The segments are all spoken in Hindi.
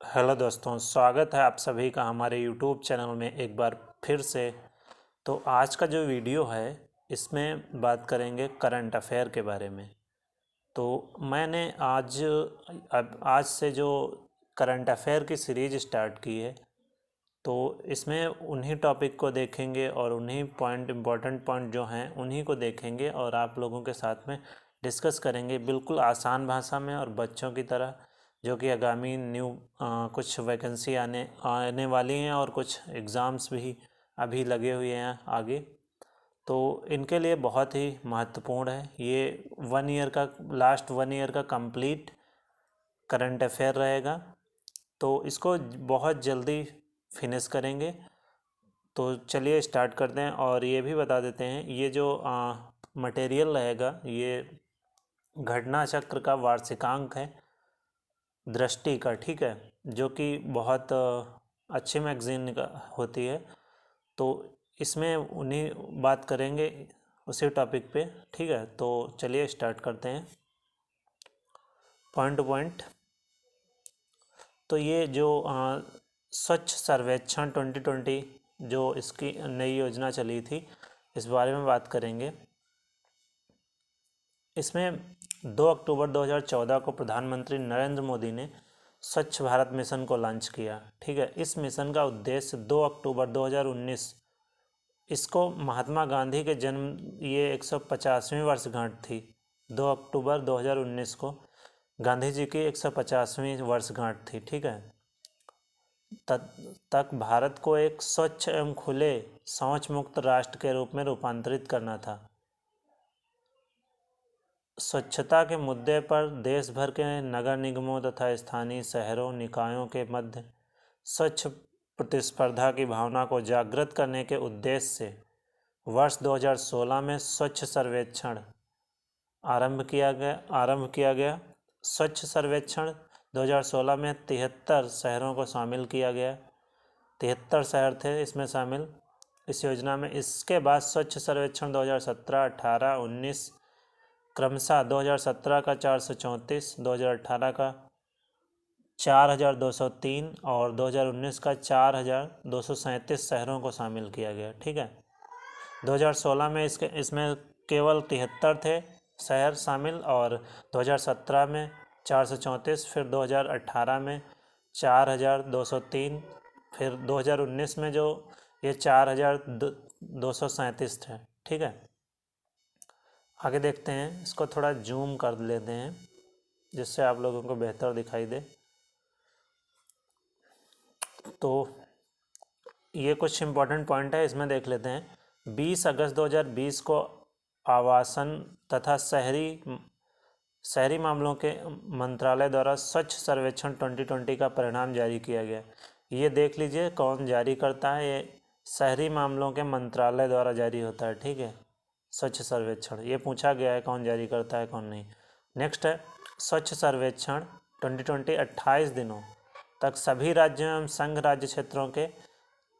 हेलो दोस्तों, स्वागत है आप सभी का हमारे यूट्यूब चैनल में एक बार फिर से। तो आज का जो वीडियो है इसमें बात करेंगे करंट अफेयर के बारे में। तो मैंने आज से जो करंट अफेयर की सीरीज स्टार्ट की है, तो इसमें उन्हीं टॉपिक को देखेंगे और उन्हीं इम्पोर्टेंट पॉइंट जो हैं उन्हीं को देखेंगे और आप लोगों के साथ में डिस्कस करेंगे बिल्कुल आसान भाषा में और बच्चों की तरह, जो कि आगामी कुछ वैकेंसी आने आने वाली हैं और कुछ एग्ज़ाम्स भी अभी लगे हुए हैं आगे। तो इनके लिए बहुत ही महत्वपूर्ण है ये। 1 ईयर का, लास्ट 1 ईयर का कंप्लीट करंट अफेयर रहेगा, तो इसको बहुत जल्दी फिनिश करेंगे। तो चलिए स्टार्ट करते हैं और ये भी बता देते हैं, ये जो मटेरियल रहेगा ये घटना चक्र का वार्षिकांक है दृष्टि का, ठीक है, जो कि बहुत अच्छी मैगजीन का होती है। तो इसमें उन्हीं बात करेंगे उसी टॉपिक पे, ठीक है। तो चलिए स्टार्ट करते हैं पॉइंट टू पॉइंट। तो ये जो स्वच्छ सर्वेक्षण 2020 जो इसकी नई योजना चली थी, इस बारे में बात करेंगे। इसमें 2 अक्टूबर 2014 को प्रधानमंत्री नरेंद्र मोदी ने स्वच्छ भारत मिशन को लॉन्च किया, ठीक है। इस मिशन का उद्देश्य 2 अक्टूबर 2019, इसको महात्मा गांधी के जन्म, ये 150वीं वर्षगांठ थी। 2 अक्टूबर 2019 को गांधी जी की 150वीं वर्षगांठ थी, ठीक है। तक भारत को एक स्वच्छ एवं खुले शौच मुक्त राष्ट्र के रूप में रूपांतरित करना था। स्वच्छता के मुद्दे पर देश भर के नगर निगमों तथा स्थानीय शहरों निकायों के मध्य स्वच्छ प्रतिस्पर्धा की भावना को जागृत करने के उद्देश्य से वर्ष 2016 में स्वच्छ सर्वेक्षण आरंभ किया गया। स्वच्छ सर्वेक्षण 2016 में 73 शहरों को शामिल किया गया। 73 शहर थे इसमें शामिल इस योजना में। इसके बाद स्वच्छ सर्वेक्षण 2017, 18, 19 क्रमशः 2017 का 434, 2018 का 4203 और 2019 का 4237 शहरों को शामिल किया गया, ठीक है। 2016 में इसमें केवल 73 थे शहर शामिल, और 2017 में 434, फिर 2018 में 4203, फिर 2019 में जो ये 4237 थे, ठीक है। आगे देखते हैं, इसको थोड़ा जूम कर लेते हैं जिससे आप लोगों को बेहतर दिखाई दे। तो ये कुछ इम्पोर्टेंट पॉइंट है, इसमें देख लेते हैं। 20 अगस्त 2020 को आवासन तथा शहरी मामलों के मंत्रालय द्वारा स्वच्छ सर्वेक्षण 2020 का परिणाम जारी किया गया। ये देख लीजिए कौन जारी करता है, ये शहरी मामलों के मंत्रालय द्वारा जारी होता है, ठीक है। स्वच्छ सर्वेक्षण ये पूछा गया है कौन जारी करता है कौन नहीं। नेक्स्ट है स्वच्छ सर्वेक्षण 2020 28 दिनों तक सभी राज्यों एवं संघ राज्य क्षेत्रों के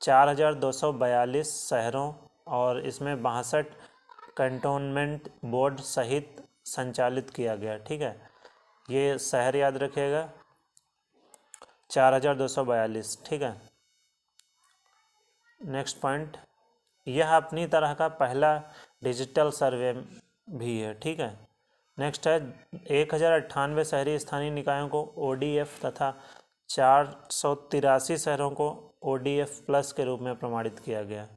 4242 शहरों और इसमें 62 कंटोनमेंट बोर्ड सहित संचालित किया गया, ठीक है। ये शहर याद रखिएगा 4242, ठीक है। नेक्स्ट पॉइंट, यह अपनी तरह का पहला डिजिटल सर्वे भी है, ठीक है। नेक्स्ट है 1098 शहरी स्थानीय निकायों को ODF तथा 483 शहरों को ODF प्लस के रूप में प्रमाणित किया गया।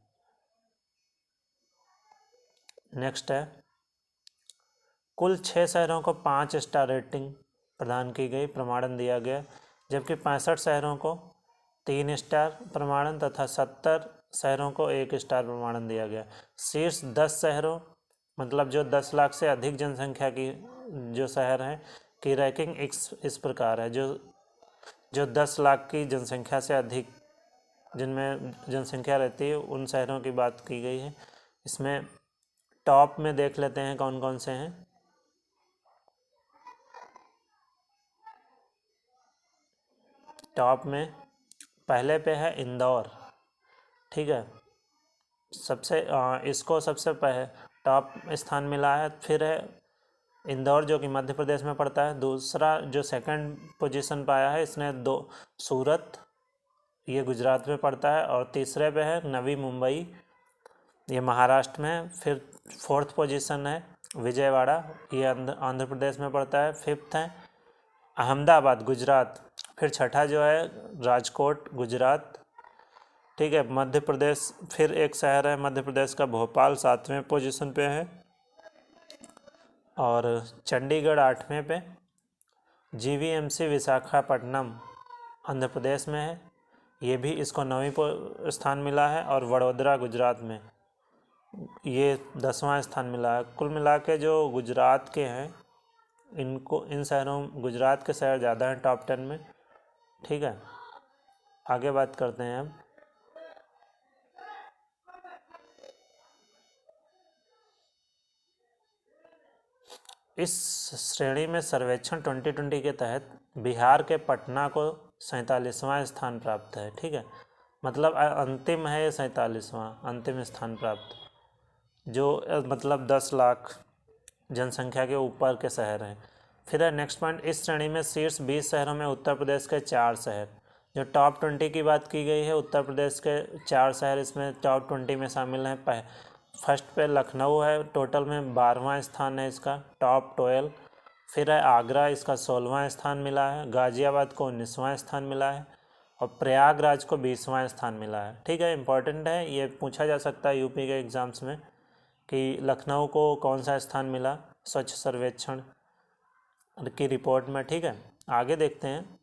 नेक्स्ट है कुल 6 शहरों को 5 स्टार रेटिंग प्रदान की गई, प्रमाणन दिया गया, जबकि 65 शहरों को 3 स्टार प्रमाणन तथा 70 शहरों को 1 स्टार प्रमाणन दिया गया। शीर्ष 10 शहरों, मतलब जो 10 लाख से अधिक जनसंख्या की जो शहर हैं की रैंकिंग इस प्रकार है। जो 10 लाख की जनसंख्या से अधिक जिनमें जनसंख्या रहती है उन शहरों की बात की गई है। इसमें टॉप में देख लेते हैं कौन कौन से हैं। टॉप में पहले पे है इंदौर, ठीक है। इसको सबसे पहले टॉप स्थान मिला है। फिर है इंदौर जो कि मध्य प्रदेश में पड़ता है। दूसरा जो सेकंड पोजीशन पाया है इसने सूरत, ये गुजरात में पड़ता है। और तीसरे पे है नवी मुंबई, ये महाराष्ट्र में। फिर फोर्थ पोजीशन है विजयवाड़ा, ये आंध्र प्रदेश में पड़ता है। फिफ्थ है अहमदाबाद, गुजरात। फिर छठा जो है राजकोट, गुजरात, ठीक है, मध्य प्रदेश। फिर एक शहर है मध्य प्रदेश का भोपाल, 7वें पोजीशन पे है। और चंडीगढ़ 8वें पे। जीवीएमसी विशाखापट्टनम आंध्र प्रदेश में है, ये भी इसको 9वीं स्थान मिला है। और वडोदरा गुजरात में ये 10वां स्थान मिला है। कुल मिला के जो गुजरात के हैं इनको, इन शहरों, गुजरात के शहर ज़्यादा हैं टॉप 10 में, ठीक है। आगे बात करते हैं अब। इस श्रेणी में सर्वेक्षण 2020 के तहत बिहार के पटना को 47वां स्थान प्राप्त है, ठीक है। मतलब अंतिम है ये 47वां अंतिम स्थान प्राप्त, जो मतलब 10 लाख जनसंख्या के ऊपर के शहर हैं। फिर है नेक्स्ट पॉइंट, इस श्रेणी में शीर्ष 20 शहरों में उत्तर प्रदेश के 4 शहर, जो टॉप 20 की बात की गई है, उत्तर प्रदेश के 4 शहर इसमें टॉप 20 में शामिल हैं। फर्स्ट पे लखनऊ है, टोटल में 12वां स्थान है इसका, टॉप 12। फिर है आगरा, इसका 16वां स्थान मिला है। गाजियाबाद को 19वां स्थान मिला है। और प्रयागराज को 20वां स्थान मिला है, ठीक है। इंपॉर्टेंट है, ये पूछा जा सकता है यूपी के एग्ज़ाम्स में कि लखनऊ को कौन सा स्थान मिला स्वच्छ सर्वेक्षण की रिपोर्ट में, ठीक है। आगे देखते हैं,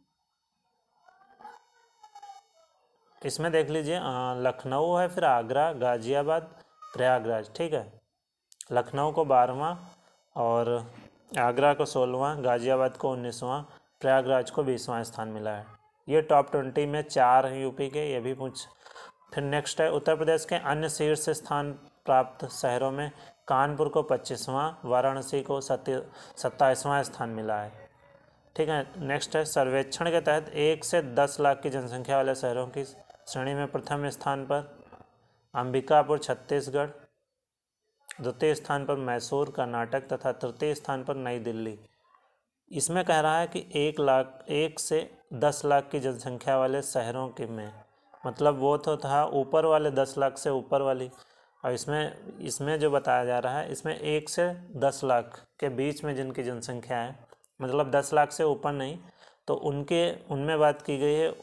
इसमें देख लीजिए लखनऊ है, फिर आगरा, गाजियाबाद, प्रयागराज, ठीक है। लखनऊ को 12वां और आगरा को 16वां, गाजियाबाद को 19वां, प्रयागराज को 20वां स्थान मिला है। ये टॉप 20 में 4 हैं यूपी के, ये भी पूछ। फिर नेक्स्ट है उत्तर प्रदेश के अन्य शीर्ष स्थान प्राप्त शहरों में कानपुर को 25वां, वाराणसी को 27वां स्थान मिला है, ठीक है। नेक्स्ट है सर्वेक्षण के तहत 1 से 10 लाख की जनसंख्या वाले शहरों की श्रेणी में प्रथम स्थान पर अंबिकापुर, छत्तीसगढ़। द्वितीय स्थान पर मैसूर, कर्नाटक तथा तृतीय स्थान पर नई दिल्ली। इसमें कह रहा है कि 1 से 10 लाख की जनसंख्या वाले शहरों के में, मतलब वो तो था ऊपर वाले 10 लाख से ऊपर वाली। और इसमें जो बताया जा रहा है, इसमें 1 से 10 लाख के बीच में जिनकी जनसंख्या है, मतलब 10 लाख से ऊपर नहीं, तो उनमें बात की गई है।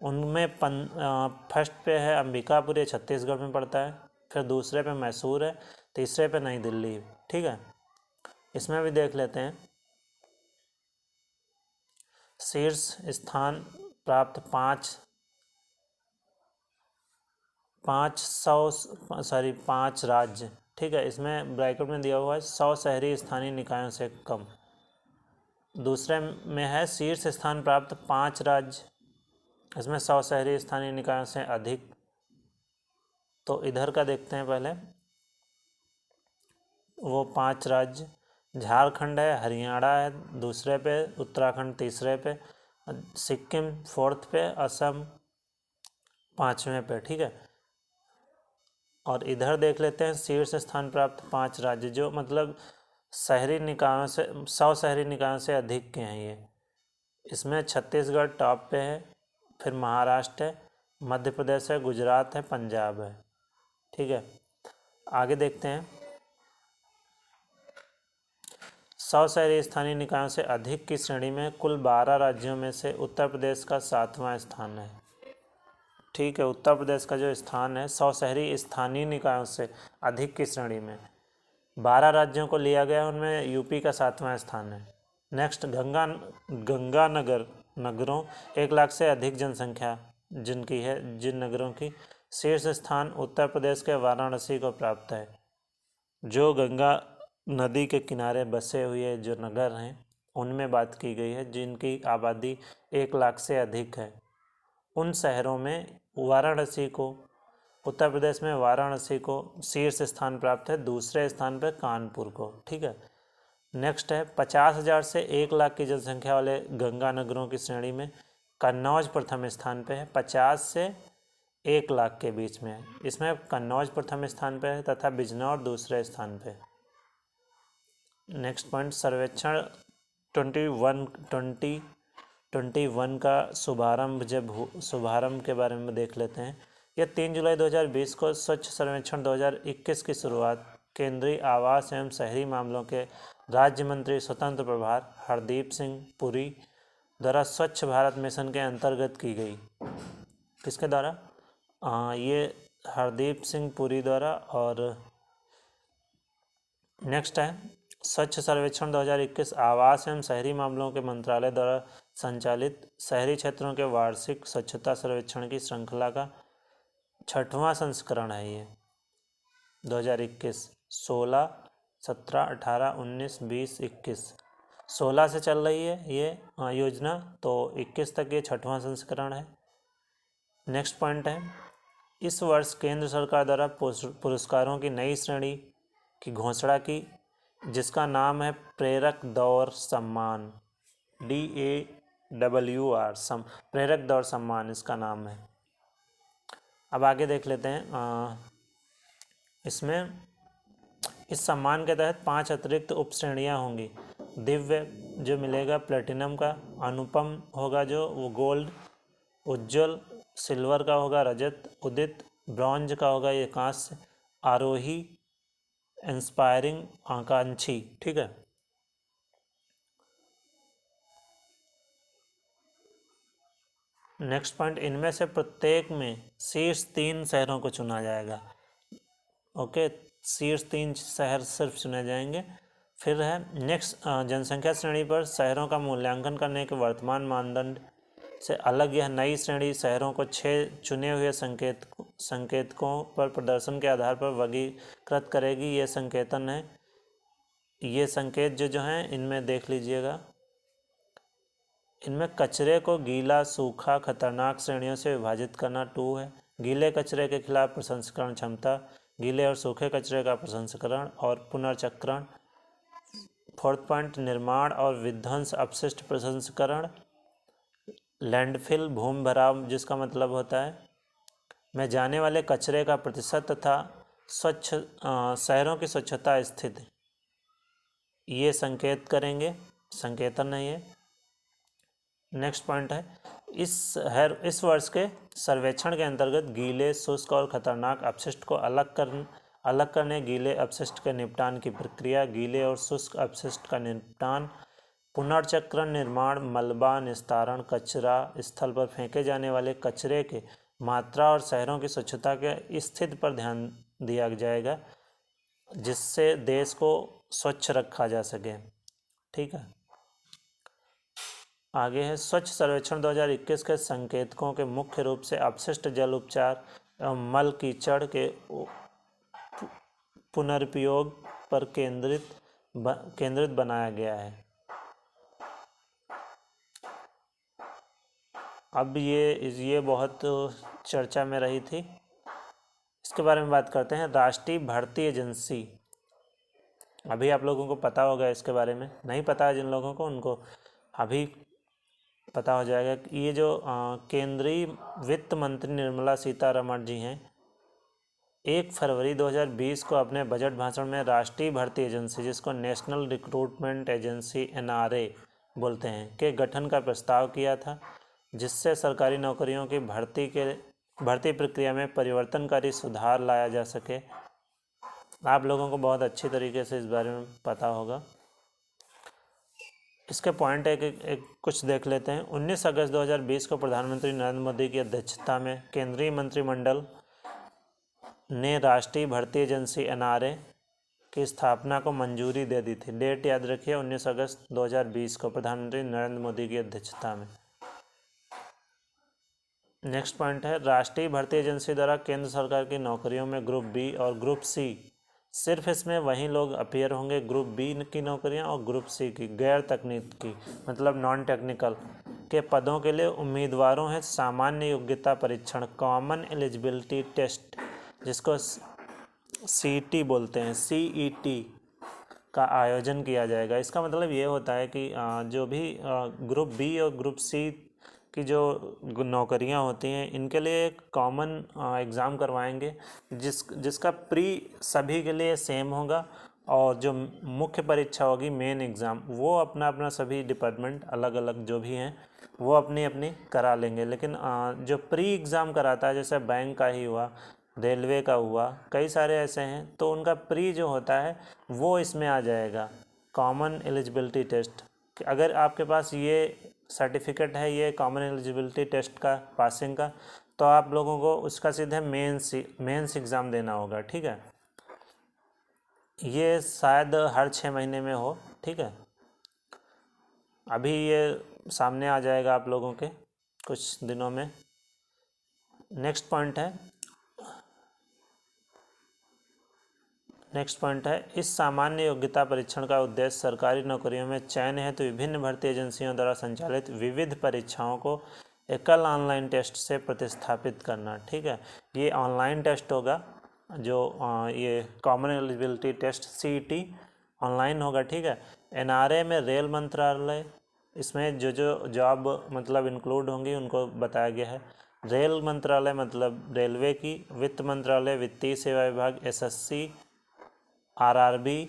उनमें फर्स्ट पे है अंबिकापुर, ये छत्तीसगढ़ में पड़ता है। फिर दूसरे पे मैसूर है, तीसरे पे नई दिल्ली, ठीक है। इसमें भी देख लेते हैं, शीर्ष स्थान प्राप्त 5 राज्य, ठीक है। इसमें ब्रैकेट में दिया हुआ है 100 शहरी स्थानीय निकायों से कम। दूसरे में है शीर्ष स्थान प्राप्त 5 राज्य, इसमें 100 शहरी स्थानीय निकायों से अधिक। तो इधर का देखते हैं पहले, वो 5 राज्य, झारखंड है, हरियाणा है दूसरे पे, उत्तराखंड तीसरे पे, सिक्किम 4th पे, असम 5वें पे, ठीक है। और इधर देख लेते हैं शीर्ष स्थान प्राप्त 5 राज्य, जो मतलब शहरी निकायों से 100 शहरी निकायों से अधिक के हैं ये। इसमें छत्तीसगढ़ टॉप पे है, फिर महाराष्ट्र है, मध्य प्रदेश है, गुजरात है, पंजाब है, ठीक है। आगे देखते हैं, 100 शहरी स्थानीय निकायों से अधिक की श्रेणी में कुल 12 राज्यों में से उत्तर प्रदेश का 7वां स्थान है, ठीक है। उत्तर प्रदेश का जो स्थान है 100 शहरी स्थानीय निकायों से अधिक की श्रेणी में 12 राज्यों को लिया गया, उनमें यूपी का 7वां स्थान है। नेक्स्ट गंगानगर नगरों, 1 लाख से अधिक जनसंख्या जिनकी है, जिन नगरों की शीर्ष स्थान उत्तर प्रदेश के वाराणसी को प्राप्त है। जो गंगा नदी के किनारे बसे हुए जो नगर हैं उनमें बात की गई है, जिनकी आबादी 1 लाख से अधिक है। उन शहरों में वाराणसी को, उत्तर प्रदेश में वाराणसी को शीर्ष स्थान प्राप्त है, दूसरे स्थान पर कानपुर को, ठीक है। नेक्स्ट है 50,000 से 1 लाख की जनसंख्या वाले गंगा नगरों की श्रेणी में कन्नौज प्रथम स्थान पे है, 50 से 1 लाख के बीच में है। इसमें कन्नौज प्रथम स्थान पे है तथा बिजनौर दूसरे स्थान पे। नेक्स्ट पॉइंट, सर्वेक्षण 2021 का शुभारंभ के बारे में देख लेते हैं। यह 3 जुलाई 2020 को स्वच्छ सर्वेक्षण 2021 की शुरुआत केंद्रीय आवास एवं शहरी मामलों के राज्य मंत्री स्वतंत्र प्रभार हरदीप सिंह पुरी द्वारा स्वच्छ भारत मिशन के अंतर्गत की गई। किसके द्वारा? ये हरदीप सिंह पुरी द्वारा। और नेक्स्ट है, स्वच्छ सर्वेक्षण 2021 आवास एवं शहरी मामलों के मंत्रालय द्वारा संचालित शहरी क्षेत्रों के वार्षिक स्वच्छता सर्वेक्षण की श्रृंखला का 6वां संस्करण है। ये 2021 16, 17, 18, 19, 20, 21 16 से चल रही है ये योजना, तो 21 तक ये 6वां संस्करण है। नेक्स्ट पॉइंट है, इस वर्ष केंद्र सरकार द्वारा पुरस्कारों की नई श्रेणी की घोषणा की, जिसका नाम है प्रेरक दौर सम्मान, DAWR प्रेरक दौर सम्मान इसका नाम है। अब आगे देख लेते हैं। इसमें इस सम्मान के तहत 5 अतिरिक्त उप श्रेणियाँ होंगी। दिव्य जो मिलेगा प्लेटिनम का, अनुपम होगा जो वो गोल्ड, उज्ज्वल सिल्वर का होगा, रजत, उदित ब्रॉन्ज का होगा ये कांस्य, आरोही इंस्पायरिंग आकांक्षी। ठीक है। नेक्स्ट पॉइंट, इनमें से प्रत्येक में शीर्ष 3 शहरों को चुना जाएगा। ओके, शीर्ष 3 शहर सिर्फ चुने जाएंगे। फिर है नेक्स्ट, जनसंख्या श्रेणी पर शहरों का मूल्यांकन करने के वर्तमान मानदंड से अलग यह नई श्रेणी शहरों को 6 चुने हुए संकेतकों पर प्रदर्शन के आधार पर वर्गीकृत करेगी। ये संकेतन है, ये संकेत जो हैं इनमें देख लीजिएगा। इनमें कचरे को गीला, सूखा, खतरनाक श्रेणियों से विभाजित करना 2 है। गीले कचरे के खिलाफ प्रसंस्करण क्षमता, गीले और सूखे कचरे का प्रसंस्करण और पुनर्चक्रण। 4th पॉइंट, निर्माण और विध्वंस अपशिष्ट प्रसंस्करण। लैंडफिल भूमि भराव जिसका मतलब होता है में जाने वाले कचरे का प्रतिशत तथा स्वच्छ शहरों की स्वच्छता स्थिति, ये संकेत करेंगे, संकेतन नहीं है। नेक्स्ट पॉइंट है, इस वर्ष के सर्वेक्षण के अंतर्गत गीले, शुष्क और खतरनाक अपशिष्ट को अलग करने, गीले अपशिष्ट के निपटान की प्रक्रिया, गीले और शुष्क अपशिष्ट का निपटान, पुनर्चक्रण, निर्माण, मलबा निस्तारण, कचरा स्थल पर फेंके जाने वाले कचरे के मात्रा और शहरों की स्वच्छता के स्थिति पर ध्यान दिया जाएगा, जिससे देश को स्वच्छ रखा जा सके। ठीक है। आगे है, स्वच्छ सर्वेक्षण 2021 के संकेतकों के मुख्य रूप से अपशिष्ट जल उपचार एवं मल कीचड़ के पुनर्प्रयोग पर केंद्रित बनाया गया है। अब ये बहुत चर्चा में रही थी, इसके बारे में बात करते हैं। राष्ट्रीय भर्ती एजेंसी, अभी आप लोगों को पता होगा इसके बारे में, नहीं पता है जिन लोगों को उनको अभी पता हो जाएगा कि ये जो केंद्रीय वित्त मंत्री निर्मला सीतारमण जी हैं, 1 फरवरी 2020 को अपने बजट भाषण में राष्ट्रीय भर्ती एजेंसी, जिसको नेशनल रिक्रूटमेंट एजेंसी NRA बोलते हैं, के गठन का प्रस्ताव किया था, जिससे सरकारी नौकरियों की भर्ती प्रक्रिया में परिवर्तनकारी सुधार लाया जा सके। आप लोगों को बहुत अच्छी तरीके से इस बारे में पता होगा। इसके पॉइंट एक कुछ देख लेते हैं। 19 अगस्त 2020 को प्रधानमंत्री नरेंद्र मोदी की अध्यक्षता में केंद्रीय मंत्रिमंडल ने राष्ट्रीय भर्ती एजेंसी NRA की स्थापना को मंजूरी दे दी थी। डेट याद रखिए, 19 अगस्त 2020 को प्रधानमंत्री नरेंद्र मोदी की अध्यक्षता में। नेक्स्ट पॉइंट है, राष्ट्रीय भर्ती एजेंसी द्वारा केंद्र सरकार की नौकरियों में ग्रुप बी और ग्रुप सी, सिर्फ इसमें वही लोग अपीयर होंगे, ग्रुप बी की नौकरियां और ग्रुप सी की गैर तकनीकी मतलब नॉन टेक्निकल के पदों के लिए उम्मीदवारों है सामान्य योग्यता परीक्षण, कॉमन एलिजिबिलिटी टेस्ट, जिसको CET बोलते हैं, CET का आयोजन किया जाएगा। इसका मतलब ये होता है कि जो भी ग्रुप बी और ग्रुप सी की जो नौकरियां होती हैं, इनके लिए एक कॉमन एग्ज़ाम करवाएंगे, जिसका प्री सभी के लिए सेम होगा और जो मुख्य परीक्षा होगी मेन एग्ज़ाम, वो अपना अपना सभी डिपार्टमेंट अलग अलग जो भी हैं वो अपनी अपनी करा लेंगे। लेकिन जो प्री एग्ज़ाम कराता है, जैसे बैंक का ही हुआ, रेलवे का हुआ, कई सारे ऐसे हैं, तो उनका प्री जो होता है वो इसमें आ जाएगा, कॉमन एलिजिबिलिटी टेस्ट। अगर आपके पास ये सर्टिफिकेट है, ये कॉमन एलिजिबिलिटी टेस्ट का पासिंग का, तो आप लोगों को उसका सीधे मेंस एग्ज़ाम देना होगा। ठीक है, ये शायद हर 6 महीने में हो। ठीक है, अभी ये सामने आ जाएगा आप लोगों के कुछ दिनों में। नेक्स्ट पॉइंट है, इस सामान्य योग्यता परीक्षण का उद्देश्य सरकारी नौकरियों में चयन हेतु तो विभिन्न भर्ती एजेंसियों द्वारा संचालित विविध परीक्षाओं को एकल ऑनलाइन टेस्ट से प्रतिस्थापित करना। ठीक है, ये ऑनलाइन टेस्ट होगा, जो ये common eligibility test CET online होगा। ठीक है, NRA में रेल मंत्रालय, इसमें जो जो जॉब मतलब इंक्लूड होंगी उनको बताया गया है। रेल मंत्रालय मतलब रेलवे की, वित्त मंत्रालय वित्तीय सेवा विभाग, SSC, RRB,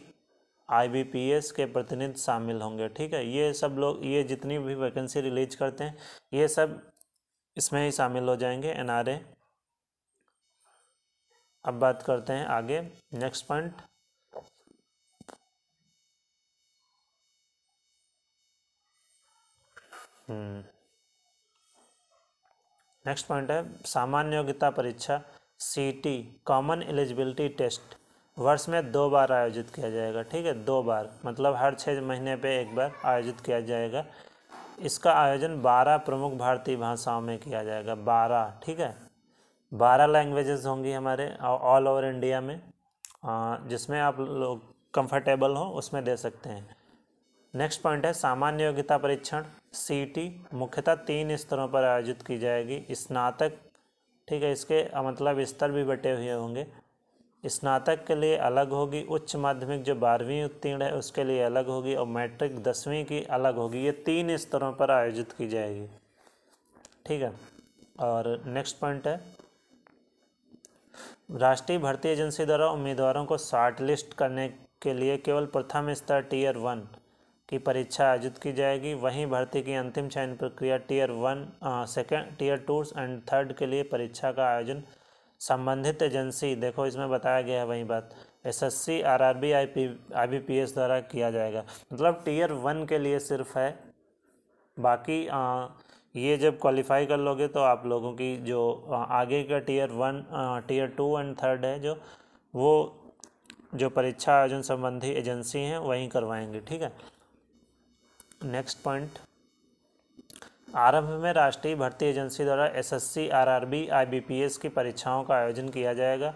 IBPS के प्रतिनिधि शामिल होंगे। ठीक है, ये सब लोग, ये जितनी भी वैकेंसी रिलीज करते हैं ये सब इसमें ही शामिल हो जाएंगे, NRA। अब बात करते हैं आगे, नेक्स्ट पॉइंट। नेक्स्ट पॉइंट है, सामान्य योग्यता परीक्षा CET कॉमन एलिजिबिलिटी टेस्ट वर्ष में 2 बार आयोजित किया जाएगा। ठीक है, 2 बार मतलब हर 6 महीने पे एक बार आयोजित किया जाएगा। इसका आयोजन 12 प्रमुख भारतीय भाषाओं में किया जाएगा, 12। ठीक है, 12 लैंग्वेजेस होंगी हमारे ऑल ओवर इंडिया में, जिसमें आप लोग कंफर्टेबल हो उसमें दे सकते हैं। नेक्स्ट पॉइंट है, सामान्य योग्यता परीक्षण CET मुख्यतः 3 स्तरों पर आयोजित की जाएगी। स्नातक, ठीक है, इसके मतलब स्तर भी बटे हुए होंगे। स्नातक के लिए अलग होगी, उच्च माध्यमिक जो 12वीं उत्तीर्ण है उसके लिए अलग होगी, और मैट्रिक 10वीं की अलग होगी। ये 3 स्तरों पर आयोजित की जाएगी। ठीक है, और नेक्स्ट पॉइंट है, राष्ट्रीय भर्ती एजेंसी द्वारा उम्मीदवारों को शॉर्ट लिस्ट करने के लिए केवल प्रथम स्तर Tier 1 की परीक्षा आयोजित की जाएगी। वहीं भर्ती की अंतिम चयन प्रक्रिया Tier 1, सेकेंड, Tier 2 एंड 3 के लिए परीक्षा का आयोजन संबंधित एजेंसी, देखो इसमें बताया गया है वही बात, SSC, RRB, IBPS द्वारा किया जाएगा। मतलब Tier 1 के लिए सिर्फ है, बाकी ये जब क्वालिफाई कर लोगे तो आप लोगों की जो आगे का Tier 1, Tier 2 एंड 3 है, वो जो परीक्षा आयोजन संबंधी एजेंसी हैं वहीं करवाएंगे। ठीक है, नेक्स्ट पॉइंट, आरंभ में राष्ट्रीय भर्ती एजेंसी द्वारा SSC, RRB, IBPS की परीक्षाओं का आयोजन किया जाएगा।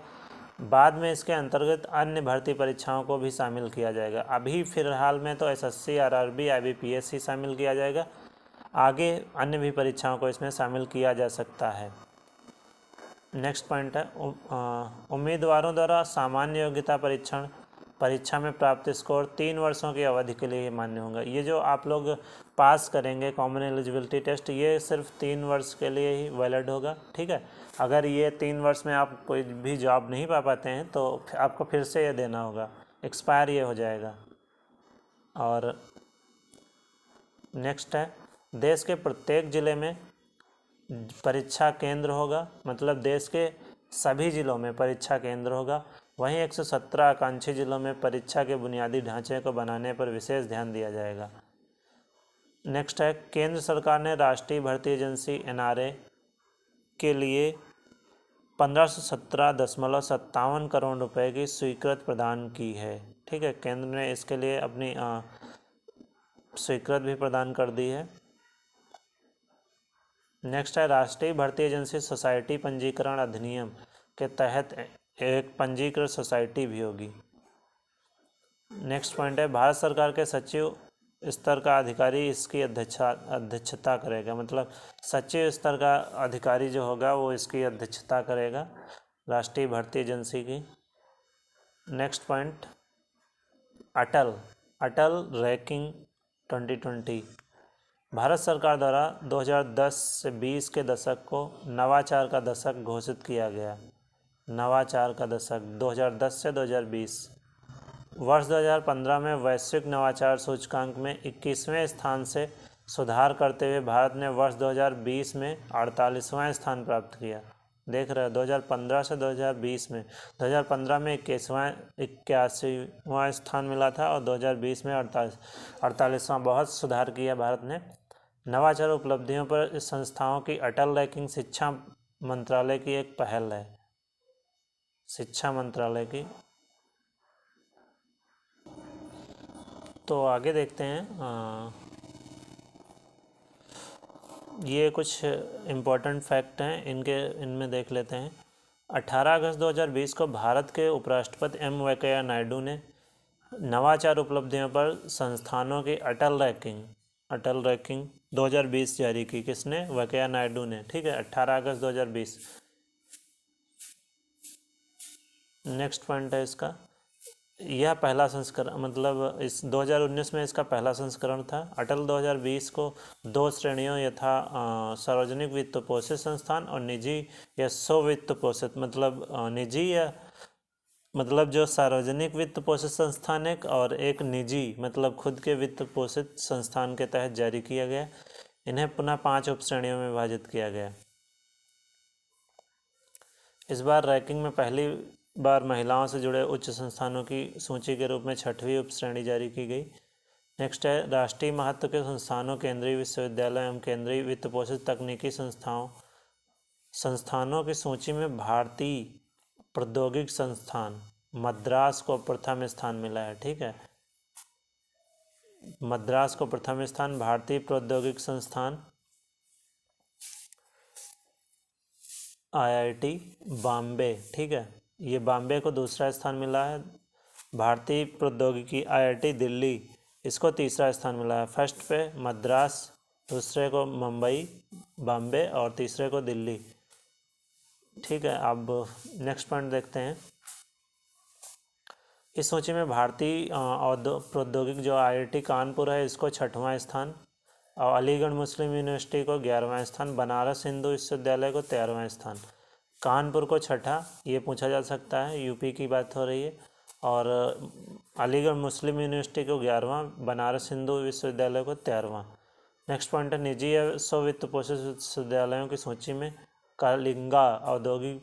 बाद में इसके अंतर्गत अन्य भर्ती परीक्षाओं को भी शामिल किया जाएगा। अभी फिलहाल में तो SSC, RRB, IBPS ही शामिल किया जाएगा, आगे अन्य भी परीक्षाओं को इसमें शामिल किया जा सकता है। नेक्स्ट पॉइंट है, उम्मीदवारों द्वारा सामान्य योग्यता परीक्षा में प्राप्त स्कोर 3 वर्षों की अवधि के लिए मान्य होगा। ये जो आप लोग पास करेंगे कॉमन एलिजिबिलिटी टेस्ट, ये सिर्फ 3 वर्ष के लिए ही वैलिड होगा। ठीक है, अगर ये 3 वर्ष में आप कोई भी जॉब नहीं पा पाते हैं तो आपको फिर से ये देना होगा, एक्सपायर ये हो जाएगा। और नेक्स्ट है, देश के प्रत्येक ज़िले में परीक्षा केंद्र होगा, मतलब देश के सभी ज़िलों में परीक्षा केंद्र होगा। वहीं 117 आकांक्षी जिलों में परीक्षा के बुनियादी ढांचे को बनाने पर विशेष ध्यान दिया जाएगा। नेक्स्ट है, केंद्र सरकार ने राष्ट्रीय भर्ती एजेंसी NRA के लिए 1517.57 करोड़ रुपए की स्वीकृति प्रदान की है। ठीक है, केंद्र ने इसके लिए अपनी स्वीकृति भी प्रदान कर दी है। नेक्स्ट है, राष्ट्रीय भर्ती एजेंसी सोसाइटी पंजीकरण अधिनियम के तहत एक पंजीकृत सोसाइटी भी होगी। नेक्स्ट पॉइंट है, भारत सरकार के सचिव स्तर का अधिकारी इसकी अध्यक्षता करेगा, मतलब सचिव स्तर का अधिकारी जो होगा वो इसकी अध्यक्षता करेगा, राष्ट्रीय भर्ती एजेंसी की। नेक्स्ट पॉइंट, अटल रैंकिंग 2020 भारत सरकार द्वारा 2010 से 20 के दशक को नवाचार का दशक घोषित किया गया। नवाचार का दशक 2010 से 2020, वर्ष 2015 में वैश्विक नवाचार सूचकांक में 21वें स्थान से सुधार करते हुए भारत ने वर्ष 2020 में 48वां स्थान प्राप्त किया। देख रहे हो, 2015 से 2020 में 2015 में 81वां स्थान मिला था और 2020 में 48वां। बहुत सुधार किया भारत ने। नवाचार उपलब्धियों पर इस संस्थाओं की अटल रैंकिंग शिक्षा मंत्रालय की एक पहल है। शिक्षा मंत्रालय की। तो आगे देखते हैं। ये कुछ इम्पोर्टेंट फैक्ट हैं, इनमें देख लेते हैं। 18 अगस्त 2020 को भारत के उपराष्ट्रपति एम वेंकैया नायडू ने नवाचार उपलब्धियों पर संस्थानों की अटल रैंकिंग 2020 जारी की। किसने? वेंकैया नायडू ने। ठीक है, 18 अगस्त 2020। नेक्स्ट पॉइंट है इसका, यह पहला संस्करण, मतलब इस 2019 में इसका पहला संस्करण था। अटल 2020 को 2 श्रेणियों यथा सार्वजनिक वित्त पोषित संस्थान और निजी या स्ववित्त पोषित, मतलब निजी या मतलब जो सार्वजनिक वित्त पोषित संस्थान एक और एक निजी मतलब खुद के वित्त पोषित संस्थान के तहत जारी किया गया। इन्हें पुनः 5 उप श्रेणियों में विभाजित किया गया। इस बार रैंकिंग में पहली बार महिलाओं से जुड़े उच्च संस्थानों की सूची के रूप में 6वीं उप श्रेणी जारी की गई। नेक्स्ट है राष्ट्रीय महत्व के संस्थानों, केंद्रीय विश्वविद्यालय एवं केंद्रीय वित्त पोषित तकनीकी संस्थानों की सूची में भारतीय प्रौद्योगिक संस्थान मद्रास को प्रथम स्थान मिला है। ठीक है, मद्रास को प्रथम स्थान। भारतीय प्रौद्योगिक संस्थान IIT बॉम्बे, ठीक है, ये बॉम्बे को दूसरा स्थान मिला है। भारतीय प्रौद्योगिकी IIT दिल्ली, इसको तीसरा स्थान मिला है। फर्स्ट पे मद्रास, दूसरे को मुंबई बॉम्बे और तीसरे को दिल्ली। ठीक है, अब नेक्स्ट पॉइंट देखते हैं। इस सूची में भारतीय प्रौद्योगिक जो IIT कानपुर है इसको 6वां स्थान और अलीगढ़ मुस्लिम यूनिवर्सिटी को 11वां स्थान, बनारस हिंदू विश्वविद्यालय को 13वां स्थान। कानपुर को 6ठा, ये पूछा जा सकता है, यूपी की बात हो रही है। और अलीगढ़ मुस्लिम यूनिवर्सिटी को 11वां, बनारस हिंदू विश्वविद्यालय को 13वां। नेक्स्ट पॉइंट है निजी या स्ववित्त पोषित विश्वविद्यालयों की सूची में कलिंगा औद्योगिक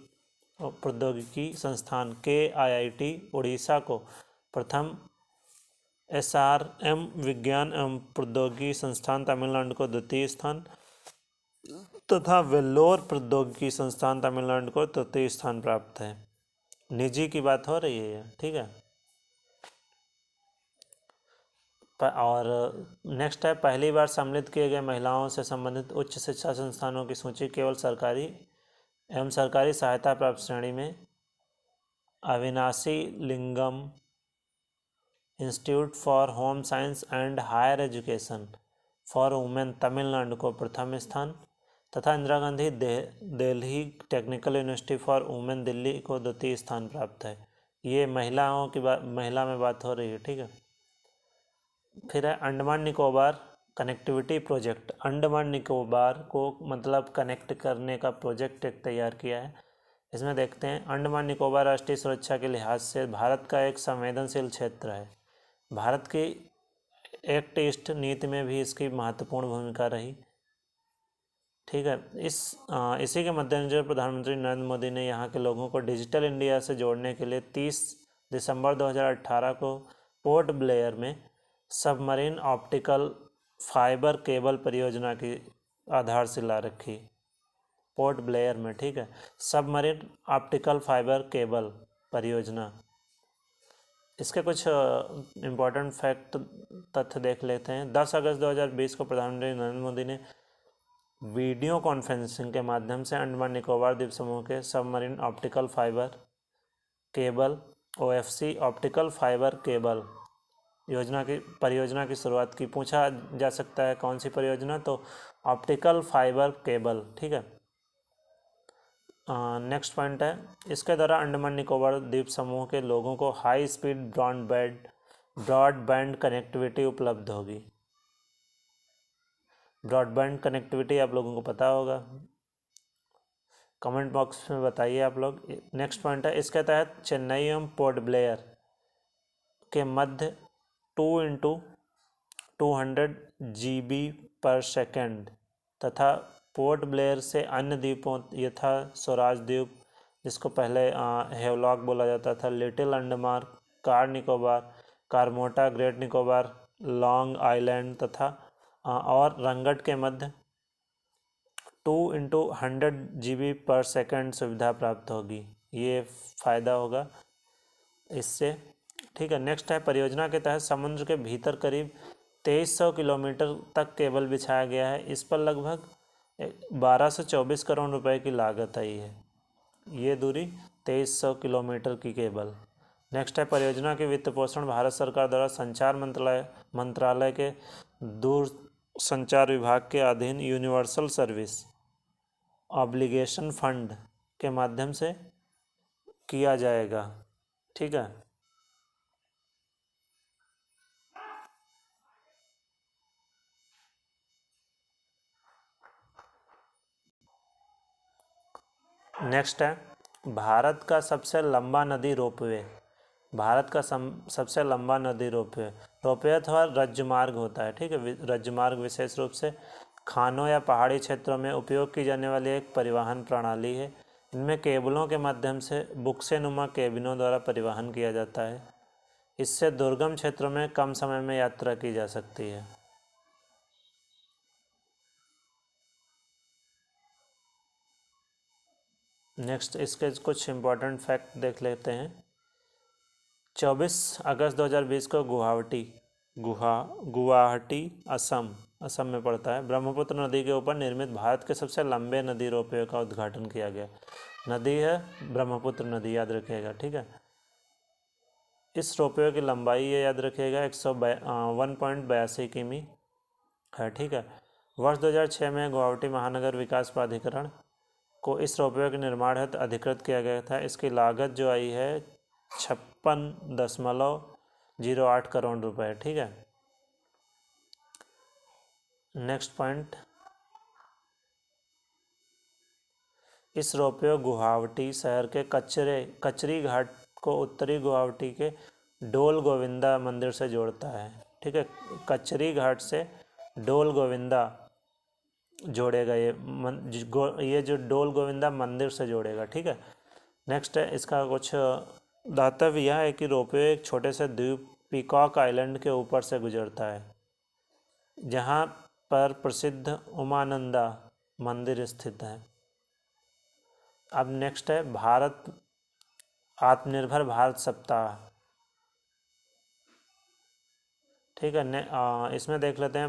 प्रौद्योगिकी संस्थान KIIT उड़ीसा को प्रथम, SRM विज्ञान एवं प्रौद्योगिकी संस्थान तमिलनाडु को द्वितीय स्थान तथा वेल्लोर प्रौद्योगिकी संस्थान तमिलनाडु को तृतीय स्थान प्राप्त है। निजी की बात हो रही है, ठीक है। और नेक्स्ट है पहली बार सम्मिलित किए गए महिलाओं से संबंधित उच्च शिक्षा संस्थानों की सूची केवल सरकारी एवं सरकारी सहायता प्राप्त श्रेणी में Avinashilingam institute for home science and higher education for women Tamil Nadu को प्रथम स्थान तथा Indira Gandhi Delhi technical university for women Delhi को द्वितीय स्थान प्राप्त है। ये महिला में बात हो रही है, ठीक है। फिर है अंडमान निकोबार कनेक्टिविटी प्रोजेक्ट। अंडमान निकोबार को मतलब कनेक्ट करने का प्रोजेक्ट एक तैयार किया है। इसमें देखते हैं, अंडमान निकोबार राष्ट्रीय सुरक्षा के लिहाज से भारत का एक संवेदनशील क्षेत्र है। भारत की एक्ट ईस्ट नीति में भी इसकी महत्वपूर्ण भूमिका रही, ठीक है। इसी के मद्देनजर प्रधानमंत्री नरेंद्र मोदी ने यहाँ के लोगों को डिजिटल इंडिया से जोड़ने के लिए 30 दिसंबर 2018 को पोर्ट ब्लेयर में सबमरीन ऑप्टिकल फाइबर केबल परियोजना की आधारशिला रखी। पोर्ट ब्लेयर में, ठीक है, सबमरीन ऑप्टिकल फाइबर केबल परियोजना। इसके कुछ इम्पोर्टेंट फैक्ट तथ्य देख लेते हैं। 10 अगस्त 2020 को प्रधानमंत्री नरेंद्र मोदी ने वीडियो कॉन्फ्रेंसिंग के माध्यम से अंडमान निकोबार द्वीप समूह के submarine optical fibre cable OFC optical fibre cable परियोजना की शुरुआत की। पूछा जा सकता है कौन सी परियोजना, तो ऑप्टिकल फाइबर केबल, ठीक है। नेक्स्ट पॉइंट है, इसके द्वारा अंडमान निकोबार द्वीप समूह के लोगों को हाई स्पीड ब्रॉडबैंड कनेक्टिविटी उपलब्ध होगी। ब्रॉडबैंड कनेक्टिविटी आप लोगों को पता होगा, कमेंट बॉक्स में बताइए आप लोग। नेक्स्ट पॉइंट है, इसके तहत चेन्नई एवं पोर्ट ब्लेयर के मध्य 2x200 GB/सेकंड तथा पोर्ट ब्लेयर से अन्य द्वीपों यथा स्वराज द्वीप, जिसको पहले हेवलॉक बोला जाता था, Little Andaman, Car Nicobar, Kamorta, Great Nicobar, Long Island तथा और रंगट के मध्य 2x100 GB/सेकंड सुविधा प्राप्त होगी। ये फ़ायदा होगा इससे। ठीक है, नेक्स्ट है, परियोजना के तहत समुद्र के भीतर करीब 2300 किलोमीटर तक केबल बिछाया गया है। इस पर लगभग 1224 करोड़ रुपए की लागत आई है। ये दूरी 2300 किलोमीटर की केबल। नेक्स्ट है, परियोजना की वित्त पोषण भारत सरकार द्वारा संचार मंत्रालय के दूर संचार विभाग के अधीन यूनिवर्सल सर्विस ऑब्लिगेशन फंड के माध्यम से किया जाएगा। ठीक है, नेक्स्ट है, भारत का सबसे लंबा नदी रोपवे। भारत का सबसे लंबा नदी रोपवे अथवा रज्जुमार्ग होता है। ठीक है, रज्जुमार्ग विशेष रूप से खानों या पहाड़ी क्षेत्रों में उपयोग की जाने वाली एक परिवहन प्रणाली है। इनमें केबलों के माध्यम से बुक्सेनुमा केबिनों द्वारा परिवहन किया जाता है। इससे दुर्गम क्षेत्रों में कम समय में यात्रा की जा सकती है। नेक्स्ट इसके कुछ इम्पोर्टेंट फैक्ट देख लेते हैं। 24 अगस्त 2020 को गुवाहाटी असम में पड़ता है, ब्रह्मपुत्र नदी के ऊपर निर्मित भारत के सबसे लंबे नदी रोपवे का उद्घाटन किया गया। नदी है ब्रह्मपुत्र नदी, याद रखिएगा। ठीक है, इस रोपवे की लंबाई ये याद रखिएगा 1.82 किमी है। ठीक है, वर्ष 2006 में गुवाहाटी महानगर विकास प्राधिकरण को इस रोपवे के निर्माण हेतु अधिकृत किया गया था। इसकी लागत जो आई है 56.08 करोड़ रुपए। ठीक है, नेक्स्ट पॉइंट, इस रोपवे गुवाहाटी शहर के कचरी घाट को उत्तरी गुवाहाटी के डोल गोविंदा मंदिर से जोड़ता है। ठीक है, कचरी घाट से डोल गोविंदा जोड़ेगा। ये जो डोल गोविंदा मंदिर से जोड़ेगा। ठीक है, नेक्स्ट है, इसका कुछ दातव्य यह है कि रोपवे एक छोटे से द्वीप पीकॉक आइलैंड के ऊपर से गुजरता है, जहाँ पर प्रसिद्ध उमानंदा मंदिर स्थित है। अब नेक्स्ट है, आत्मनिर्भर भारत सप्ताह। ठीक है, इसमें देख लेते हैं,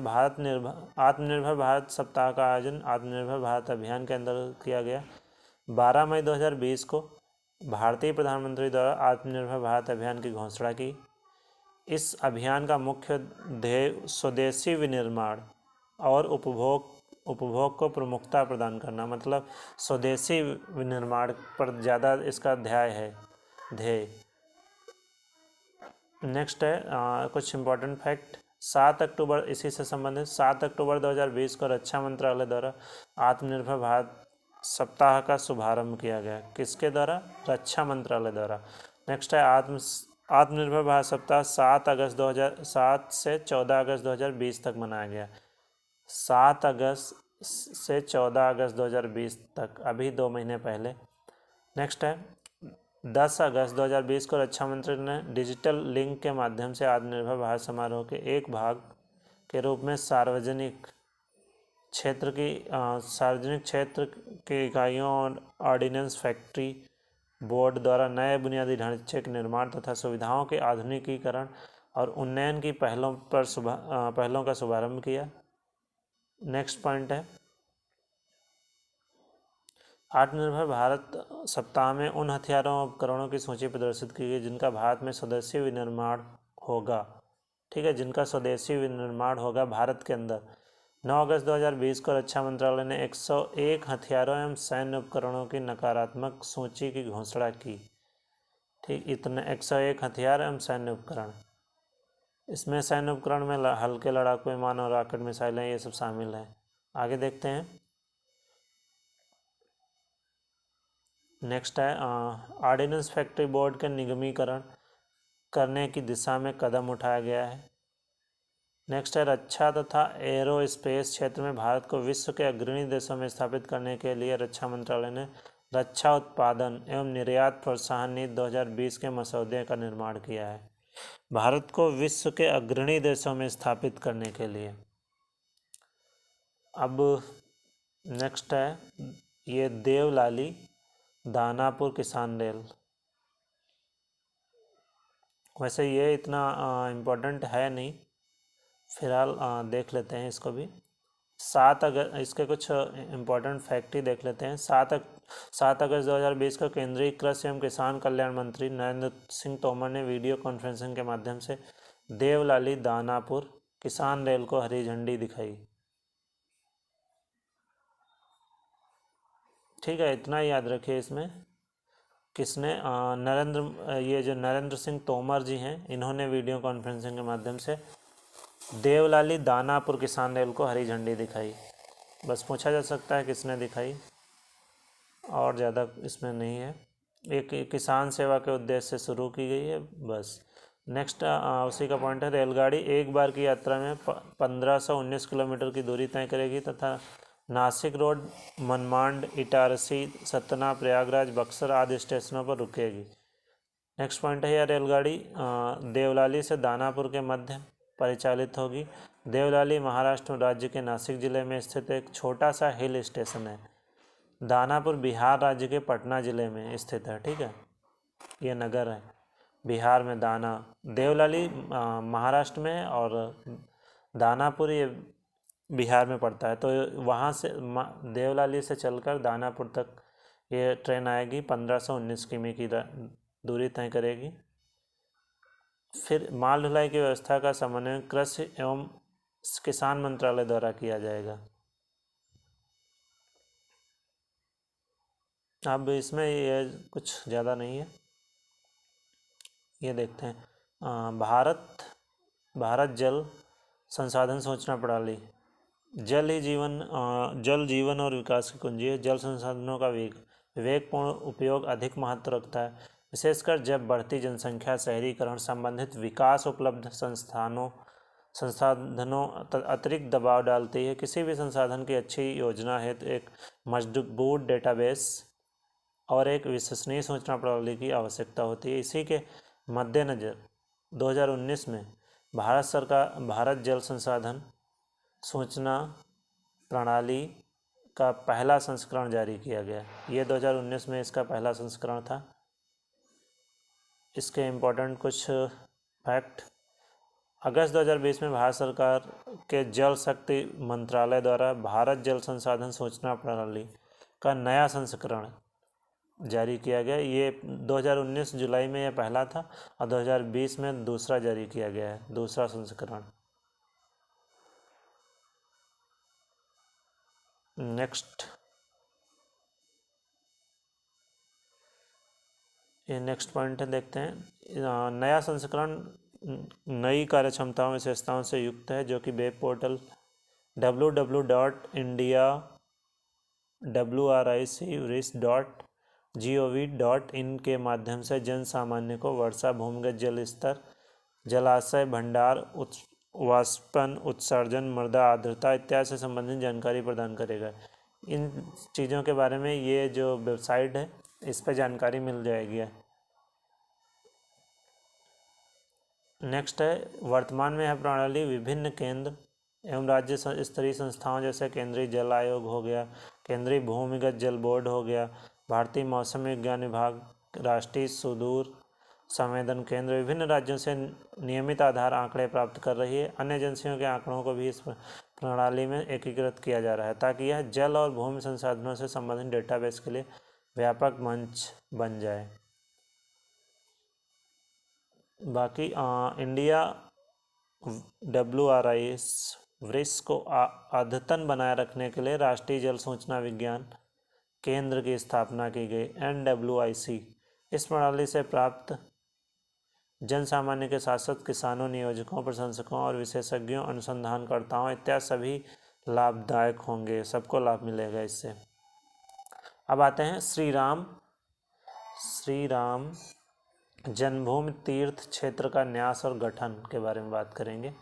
आत्मनिर्भर भारत सप्ताह का आयोजन आत्मनिर्भर भारत अभियान के अंदर किया गया। 12 मई 2020 को भारतीय प्रधानमंत्री द्वारा आत्मनिर्भर भारत अभियान की घोषणा की। इस अभियान का मुख्य ध्येय स्वदेशी विनिर्माण और उपभोग को प्रमुखता प्रदान करना, मतलब स्वदेशी विनिर्माण पर ज़्यादा इसका ध्येय। नेक्स्ट है, कुछ इम्पोर्टेंट फैक्ट। 7 अक्टूबर, इसी से संबंधित, 7 अक्टूबर 2020 को रक्षा मंत्रालय द्वारा आत्मनिर्भर भारत सप्ताह का शुभारंभ किया गया। किसके द्वारा? रक्षा मंत्रालय द्वारा। नेक्स्ट है, आत्मनिर्भर भारत सप्ताह 7 से 14 अगस्त 2020 तक मनाया गया। 7 अगस्त से 14 अगस्त 2020 तक, अभी 2 महीने पहले। नेक्स्ट है, 10 अगस्त 2020 को रक्षा मंत्री ने डिजिटल लिंक के माध्यम से आत्मनिर्भर भारत समारोह के एक भाग के रूप में सार्वजनिक क्षेत्र की इकाइयों और ऑर्डिनेंस फैक्ट्री बोर्ड द्वारा नए बुनियादी ढांचे के निर्माण तथा सुविधाओं के आधुनिकीकरण और उन्नयन की पहलों का शुभारंभ किया। नेक्स्ट पॉइंट है, आत्मनिर्भर भारत सप्ताह में उन हथियारों और उपकरणों की सूची प्रदर्शित की गई जिनका भारत में स्वदेशी विनिर्माण होगा। ठीक है, जिनका स्वदेशी विनिर्माण होगा भारत के अंदर। 9 अगस्त 2020 को रक्षा मंत्रालय ने 101 हथियारों एवं सैन्य उपकरणों की नकारात्मक सूची की घोषणा की। ठीक, इतने 101 हथियार एवं सैन्य उपकरण। इसमें सैन्य उपकरण में हल्के लड़ाकू विमान और रॉकेट मिसाइलें, ये सब शामिल हैं। आगे देखते हैं। नेक्स्ट है, ऑर्डिनेंस फैक्ट्री बोर्ड के निगमीकरण। करने की दिशा में कदम उठाया गया है। नेक्स्ट है रक्षा तथा एरोस्पेस क्षेत्र में भारत को विश्व के अग्रणी देशों में स्थापित करने के लिए रक्षा मंत्रालय ने रक्षा उत्पादन एवं निर्यात प्रोत्साहन नीति 2020 के मसौदे का निर्माण किया है। भारत को विश्व के अग्रणी देशों में स्थापित करने के लिए। अब नेक्स्ट है ये देवलाली दानापुर किसान रेल। वैसे ये इतना इम्पोर्टेंट है नहीं, फिलहाल देख लेते हैं इसको भी। 7 अगस्त, इसके कुछ इम्पोर्टेंट फैक्ट ही देख लेते हैं। 7 अगस्त 2020 को केंद्रीय कृषि एवं किसान कल्याण मंत्री नरेंद्र सिंह तोमर ने वीडियो कॉन्फ्रेंसिंग के माध्यम से देवलाली दानापुर किसान रेल को हरी झंडी दिखाई। ठीक है, इतना ही याद रखिए इसमें। किसने? ये जो नरेंद्र सिंह तोमर जी हैं, इन्होंने वीडियो कॉन्फ्रेंसिंग के माध्यम से देवलाली दानापुर किसान रेल को हरी झंडी दिखाई। बस पूछा जा सकता है किसने दिखाई, और ज़्यादा इसमें नहीं है। एक किसान सेवा के उद्देश्य से शुरू की गई है, बस। नेक्स्ट उसी का पॉइंट है, रेलगाड़ी एक बार की यात्रा में 1519 किलोमीटर की दूरी तय करेगी तथा नासिक रोड, मनमाड, इटारसी, सतना, प्रयागराज, बक्सर आदि स्टेशनों पर रुकेगी। नेक्स्ट पॉइंट है, यह रेलगाड़ी देवलाली से दानापुर के मध्य परिचालित होगी। देवलाली महाराष्ट्र राज्य के नासिक जिले में स्थित एक छोटा सा हिल स्टेशन है। दानापुर बिहार राज्य के पटना जिले में स्थित है। ठीक है, ये नगर है बिहार में। देवलाली महाराष्ट्र में और दानापुर ये बिहार में पड़ता है। तो वहाँ से देवलाली से चलकर दानापुर तक ये ट्रेन आएगी, 1519 किमी की दूरी तय करेगी। फिर माल ढुलाई की व्यवस्था का समन्वय कृषि एवं किसान मंत्रालय द्वारा किया जाएगा। अब इसमें ये कुछ ज़्यादा नहीं है, ये देखते हैं। भारत जल संसाधन सूचना प्रणाली। जल जीवन और विकास की कुंजी है। जल संसाधनों का विवेकपूर्ण उपयोग अधिक महत्व रखता है, विशेषकर जब बढ़ती जनसंख्या, शहरीकरण संबंधित विकास उपलब्ध संसाधनों अतिरिक्त दबाव डालती है। किसी भी संसाधन की अच्छी योजना है तो एक मजबूत डेटाबेस और एक विश्वसनीय सूचना प्रणाली की आवश्यकता होती है। इसी के मद्देनज़र 2019 में भारत जल संसाधन सूचना प्रणाली का पहला संस्करण जारी किया गया। ये 2019 में इसका पहला संस्करण था। इसके इम्पोर्टेंट कुछ फैक्ट। अगस्त 2020 में भारत सरकार के जल शक्ति मंत्रालय द्वारा भारत जल संसाधन सूचना प्रणाली का नया संस्करण जारी किया गया। ये 2019 जुलाई में यह पहला था और 2020 में दूसरा जारी किया गया है, दूसरा संस्करण। नेक्स्ट पॉइंट है, देखते हैं। नया संस्करण नई कार्यक्षमताओं विशेषताओं से युक्त है, जो कि वेब पोर्टल www.indiawric.gov.in के माध्यम से जन सामान्य को वर्षा, भूमिगत जल स्तर, जलाशय भंडार, वाष्पन उत्सर्जन, मृदा आर्द्रता इत्यादि से संबंधित जानकारी प्रदान करेगा। इन चीज़ों के बारे में ये जो वेबसाइट है, इस पर जानकारी मिल जाएगी। नेक्स्ट है, वर्तमान में यह प्रणाली विभिन्न केंद्र एवं राज्य स्तरीय संस्थाओं जैसे केंद्रीय जल आयोग हो गया, केंद्रीय भूमिगत जल बोर्ड हो गया, भारतीय मौसम विज्ञान विभाग, राष्ट्रीय सुदूर संवेदन केंद्र, विभिन्न राज्यों से नियमित आधार आंकड़े प्राप्त कर रही है। अन्य एजेंसियों के आंकड़ों को भी इस प्रणाली में एकीकृत किया जा रहा है, ताकि यह जल और भूमि संसाधनों से संबंधित डेटाबेस के लिए व्यापक मंच बन जाए। बाकी इंडिया WRIC को अद्यतन बनाए रखने के लिए राष्ट्रीय जल सूचना विज्ञान केंद्र की स्थापना की गई। NWIC इस प्रणाली से प्राप्त जन सामान्य के साथ साथ किसानों, नियोजकों, प्रशंसकों और विशेषज्ञों, अनुसंधानकर्ताओं इत्यादि सभी लाभदायक होंगे, सबको लाभ मिलेगा इससे। अब आते हैं श्री राम जन्मभूमि तीर्थ क्षेत्र का न्यास और गठन के बारे में बात करेंगे,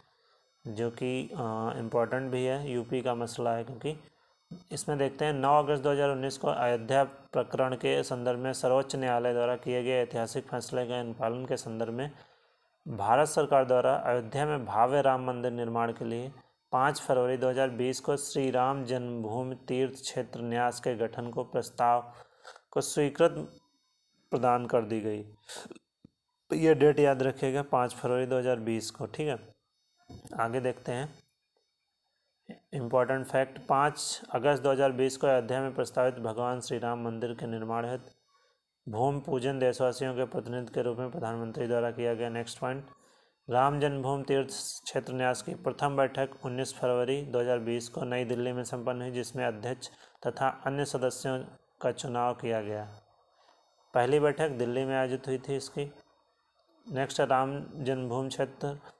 जो कि इम्पोर्टेंट भी है, यूपी का मसला है। क्योंकि इसमें देखते हैं 9 अगस्त 2019 को अयोध्या प्रकरण के संदर्भ में सर्वोच्च न्यायालय द्वारा किए गए ऐतिहासिक फैसले के अनुपालन के संदर्भ में भारत सरकार द्वारा अयोध्या में भव्य राम मंदिर निर्माण के लिए 5 फरवरी 2020 को श्री राम जन्मभूमि तीर्थ क्षेत्र न्यास के गठन को प्रस्ताव को स्वीकृति प्रदान कर दी गई। तो ये डेट याद रखिएगा, 5 फरवरी 2020 को। ठीक है, आगे देखते हैं इम्पोर्टेंट फैक्ट। 5 अगस्त 2020 को अयोध्या में प्रस्तावित भगवान श्री राम मंदिर के निर्माण हेतु भूमि पूजन देशवासियों के प्रतिनिधि के रूप में प्रधानमंत्री द्वारा किया गया। नेक्स्ट पॉइंट, राम जन्मभूमि तीर्थ क्षेत्र न्यास की प्रथम बैठक 19 फरवरी 2020 को नई दिल्ली में संपन्न हुई, जिसमें अध्यक्ष तथा अन्य सदस्यों का चुनाव किया गया। पहली बैठक दिल्ली में आयोजित हुई थी इसकी। नेक्स्ट, राम जन्मभूमि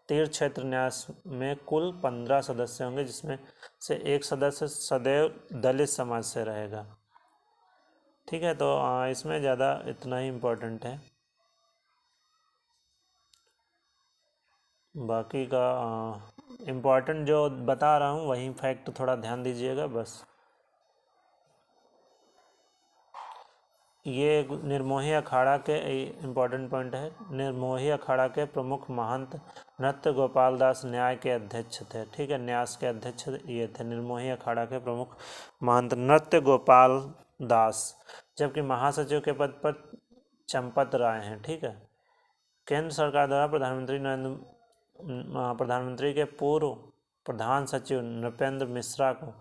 तीर्थ क्षेत्र न्यास में कुल 15 सदस्य होंगे, जिसमें से एक सदस्य सदैव दलित समाज से रहेगा। ठीक है, तो इसमें ज़्यादा इतना ही इम्पोर्टेंट है, बाकी का इम्पोर्टेंट जो बता रहा हूँ वही फैक्ट थोड़ा ध्यान दीजिएगा बस। ये निर्मोही अखाड़ा के इम्पोर्टेंट पॉइंट है। निर्मोही अखाड़ा के प्रमुख महंत नृत्य गोपाल दास न्याय के अध्यक्ष थे। ठीक है, न्यास के अध्यक्ष ये थे, निर्मोही अखाड़ा के प्रमुख महंत नृत्य गोपाल दास, जबकि महासचिव के पद पर चंपत राय हैं। ठीक है, केंद्र सरकार द्वारा प्रधानमंत्री के पूर्व प्रधान सचिव नृपेंद्र मिश्रा को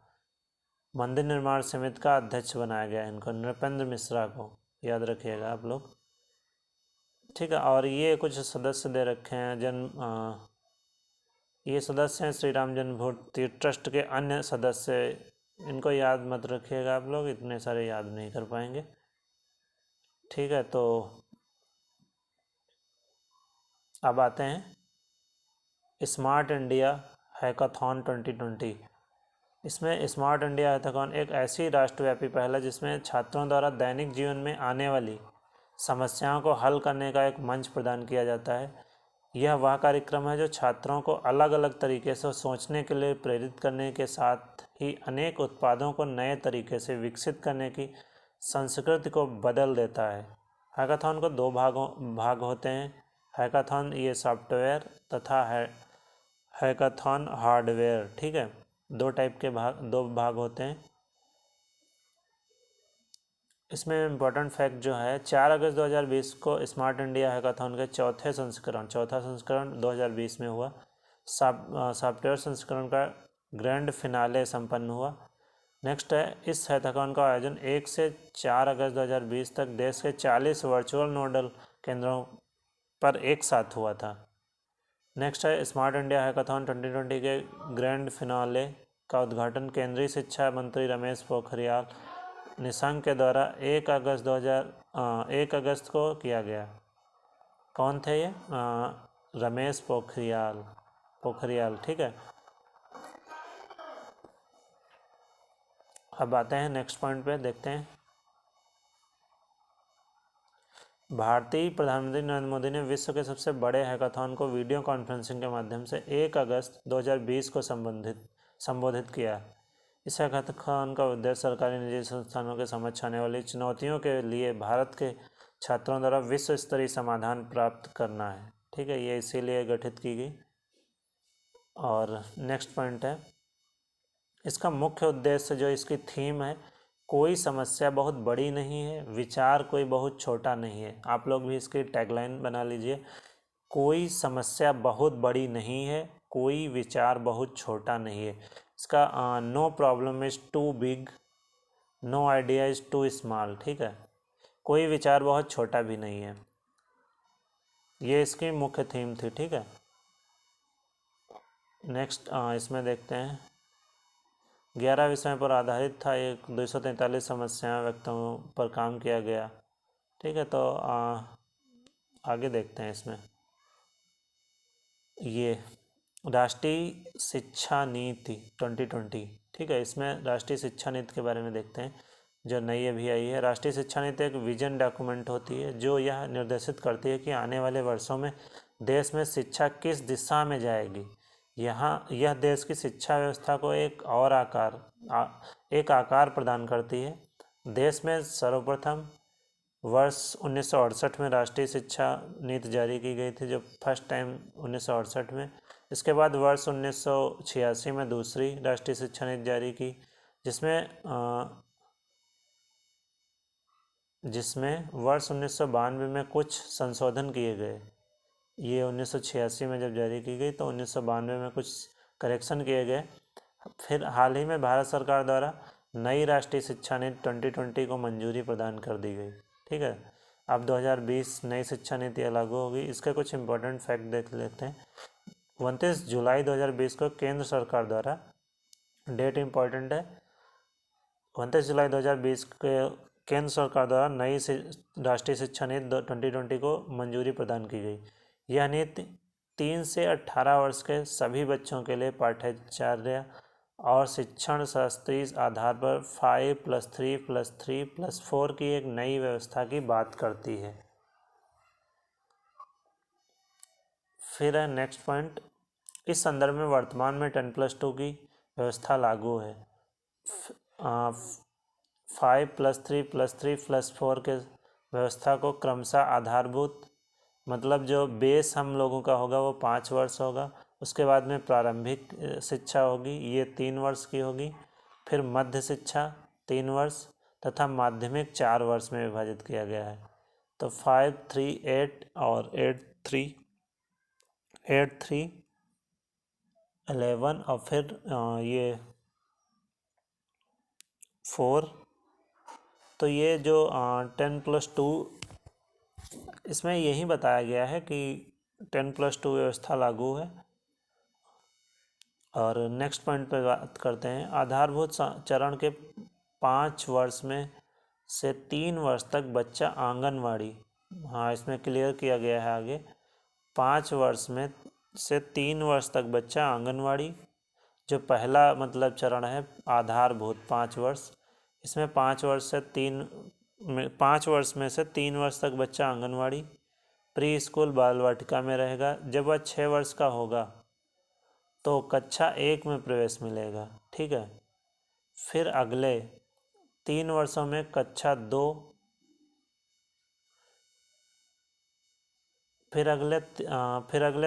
मंदिर निर्माण समिति का अध्यक्ष बनाया गया। इनको नृपेंद्र मिश्रा को याद रखिएगा आप लोग। ठीक है, और ये कुछ सदस्य दे रखे हैं। ये सदस्य हैं श्री राम जन्मभूमि तीर्थ ट्रस्ट के अन्य सदस्य, इनको याद मत रखिएगा आप लोग, इतने सारे याद नहीं कर पाएंगे। ठीक है, तो अब आते हैं स्मार्ट इंडिया हैकाथॉन 2020। इसमें स्मार्ट इंडिया हैकाथॉन एक ऐसी राष्ट्रव्यापी पहल है जिसमें छात्रों द्वारा दैनिक जीवन में आने वाली समस्याओं को हल करने का एक मंच प्रदान किया जाता है। यह वह कार्यक्रम है जो छात्रों को अलग अलग तरीके से सोचने के लिए प्रेरित करने के साथ ही अनेक उत्पादों को नए तरीके से विकसित करने की संस्कृति को बदल देता है। हैकाथॉन को 2 भाग होते हैं। हैकाथॉन ये सॉफ्टवेयर तथा हैकाथॉन हार्डवेयर। ठीक है, 2 भाग होते हैं। इसमें इम्पोर्टेंट फैक्ट जो है, 4 अगस्त 2020 को स्मार्ट इंडिया हैकाथॉन के चौथा संस्करण 2020 में हुआ। सॉफ्टवेयर संस्करण का ग्रैंड फिनाले संपन्न हुआ। नेक्स्ट है, इस हैकाथॉन का आयोजन 1 से 4 अगस्त 2020 तक देश के 40 वर्चुअल नोडल केंद्रों पर एक साथ हुआ था। नेक्स्ट है, स्मार्ट इंडिया हैकाथॉन 2020 के ग्रैंड फिनाले का उद्घाटन केंद्रीय शिक्षा मंत्री रमेश पोखरियाल निशंक के द्वारा 1 अगस्त को किया गया। कौन थे ये? रमेश पोखरियाल। ठीक है, अब आते हैं नेक्स्ट पॉइंट पे, देखते हैं। भारतीय प्रधानमंत्री नरेंद्र मोदी ने विश्व के सबसे बड़े हैकाथॉन को वीडियो कॉन्फ्रेंसिंग के माध्यम से 1 अगस्त 2020 को संबोधित किया। इस हैकाथॉन का उद्देश्य सरकारी निजी संस्थानों के समक्ष आने वाली चुनौतियों के लिए भारत के छात्रों द्वारा विश्व स्तरीय समाधान प्राप्त करना है। ठीक है, ये इसीलिए गठित की गई। और नेक्स्ट पॉइंट है, इसका मुख्य उद्देश्य जो इसकी थीम है, कोई समस्या बहुत बड़ी नहीं है, विचार कोई बहुत छोटा नहीं है। आप लोग भी इसकी टैगलाइन बना लीजिए, कोई समस्या बहुत बड़ी नहीं है, कोई विचार बहुत छोटा नहीं है। इसका no problem is too big, no idea is too small. ठीक है, कोई विचार बहुत छोटा भी नहीं है, ये इसकी मुख्य थीम थी। ठीक है, नेक्स्ट इसमें देखते हैं, 11 विषयों पर आधारित था। एक 243 समस्याएं व्यक्तों पर काम किया गया। ठीक है, तो आगे देखते हैं। इसमें ये राष्ट्रीय शिक्षा नीति 2020। ठीक है, इसमें राष्ट्रीय शिक्षा नीति के बारे में देखते हैं। जो नई अभी आई है। राष्ट्रीय शिक्षा नीति एक विजन डॉक्यूमेंट होती है जो यह निर्देशित करती है कि आने वाले वर्षों में देश में शिक्षा किस दिशा में जाएगी। यह देश की शिक्षा व्यवस्था को एक आकार प्रदान करती है। देश में सर्वप्रथम वर्ष 1968 में राष्ट्रीय शिक्षा नीति जारी की गई थी, जो फर्स्ट टाइम 1968 में। इसके बाद वर्ष 1986 में दूसरी राष्ट्रीय शिक्षा नीति जारी की, जिसमें वर्ष 1992 में कुछ संशोधन किए गए। ये 1986 में जब जारी की गई तो 1992 में कुछ करेक्शन किए गए। फिर हाल ही में भारत सरकार द्वारा नई राष्ट्रीय शिक्षा नीति 2020 को मंजूरी प्रदान कर दी गई। ठीक है, अब 2020 नई शिक्षा नीति लागू होगी। इसके कुछ इंपॉर्टेंट फैक्ट देख लेते हैं। 29 जुलाई 2020 को केंद्र सरकार द्वारा, डेट इंपॉर्टेंट है, 29 जुलाई 2020 के केंद्र सरकार द्वारा नई राष्ट्रीय शिक्षा नीति 2020 को मंजूरी प्रदान की गई। यह नीति 3 से 18 वर्ष के सभी बच्चों के लिए पाठ्यचर्या और शिक्षण शास्त्रीय आधार पर 5+3+3+4 की एक नई व्यवस्था की बात करती है। फिर है नेक्स्ट पॉइंट, इस संदर्भ में वर्तमान में 10+2 की व्यवस्था लागू है। 5+3+3+4 के व्यवस्था को क्रमशः आधारभूत, मतलब जो बेस हम लोगों का होगा वो 5 वर्ष होगा। उसके बाद में प्रारंभिक शिक्षा होगी, ये 3 वर्ष की होगी। फिर मध्य शिक्षा 3 वर्ष तथा माध्यमिक 4 वर्ष में विभाजित किया गया है। तो 5, 3, 8 और 8, 3, 11 और फिर ये 4। तो ये जो 10+2, इसमें यही बताया गया है कि 10+2 व्यवस्था लागू है। और नेक्स्ट पॉइंट पे बात करते हैं। आधारभूत चरण के 5 वर्ष में से 3 वर्ष तक बच्चा आंगनवाड़ी, हाँ इसमें क्लियर किया गया है आगे, 5 वर्ष में से 3 वर्ष तक बच्चा आंगनवाड़ी, जो पहला मतलब चरण है आधारभूत 5 वर्ष, इसमें 5 वर्ष में से 3 वर्ष तक बच्चा आंगनवाड़ी, प्री स्कूल बाल वाटिका में रहेगा। जब वह 6 वर्ष का होगा तो कक्षा 1 में प्रवेश मिलेगा। ठीक है, फिर अगले 3 वर्षों में कक्षा 2, फिर अगले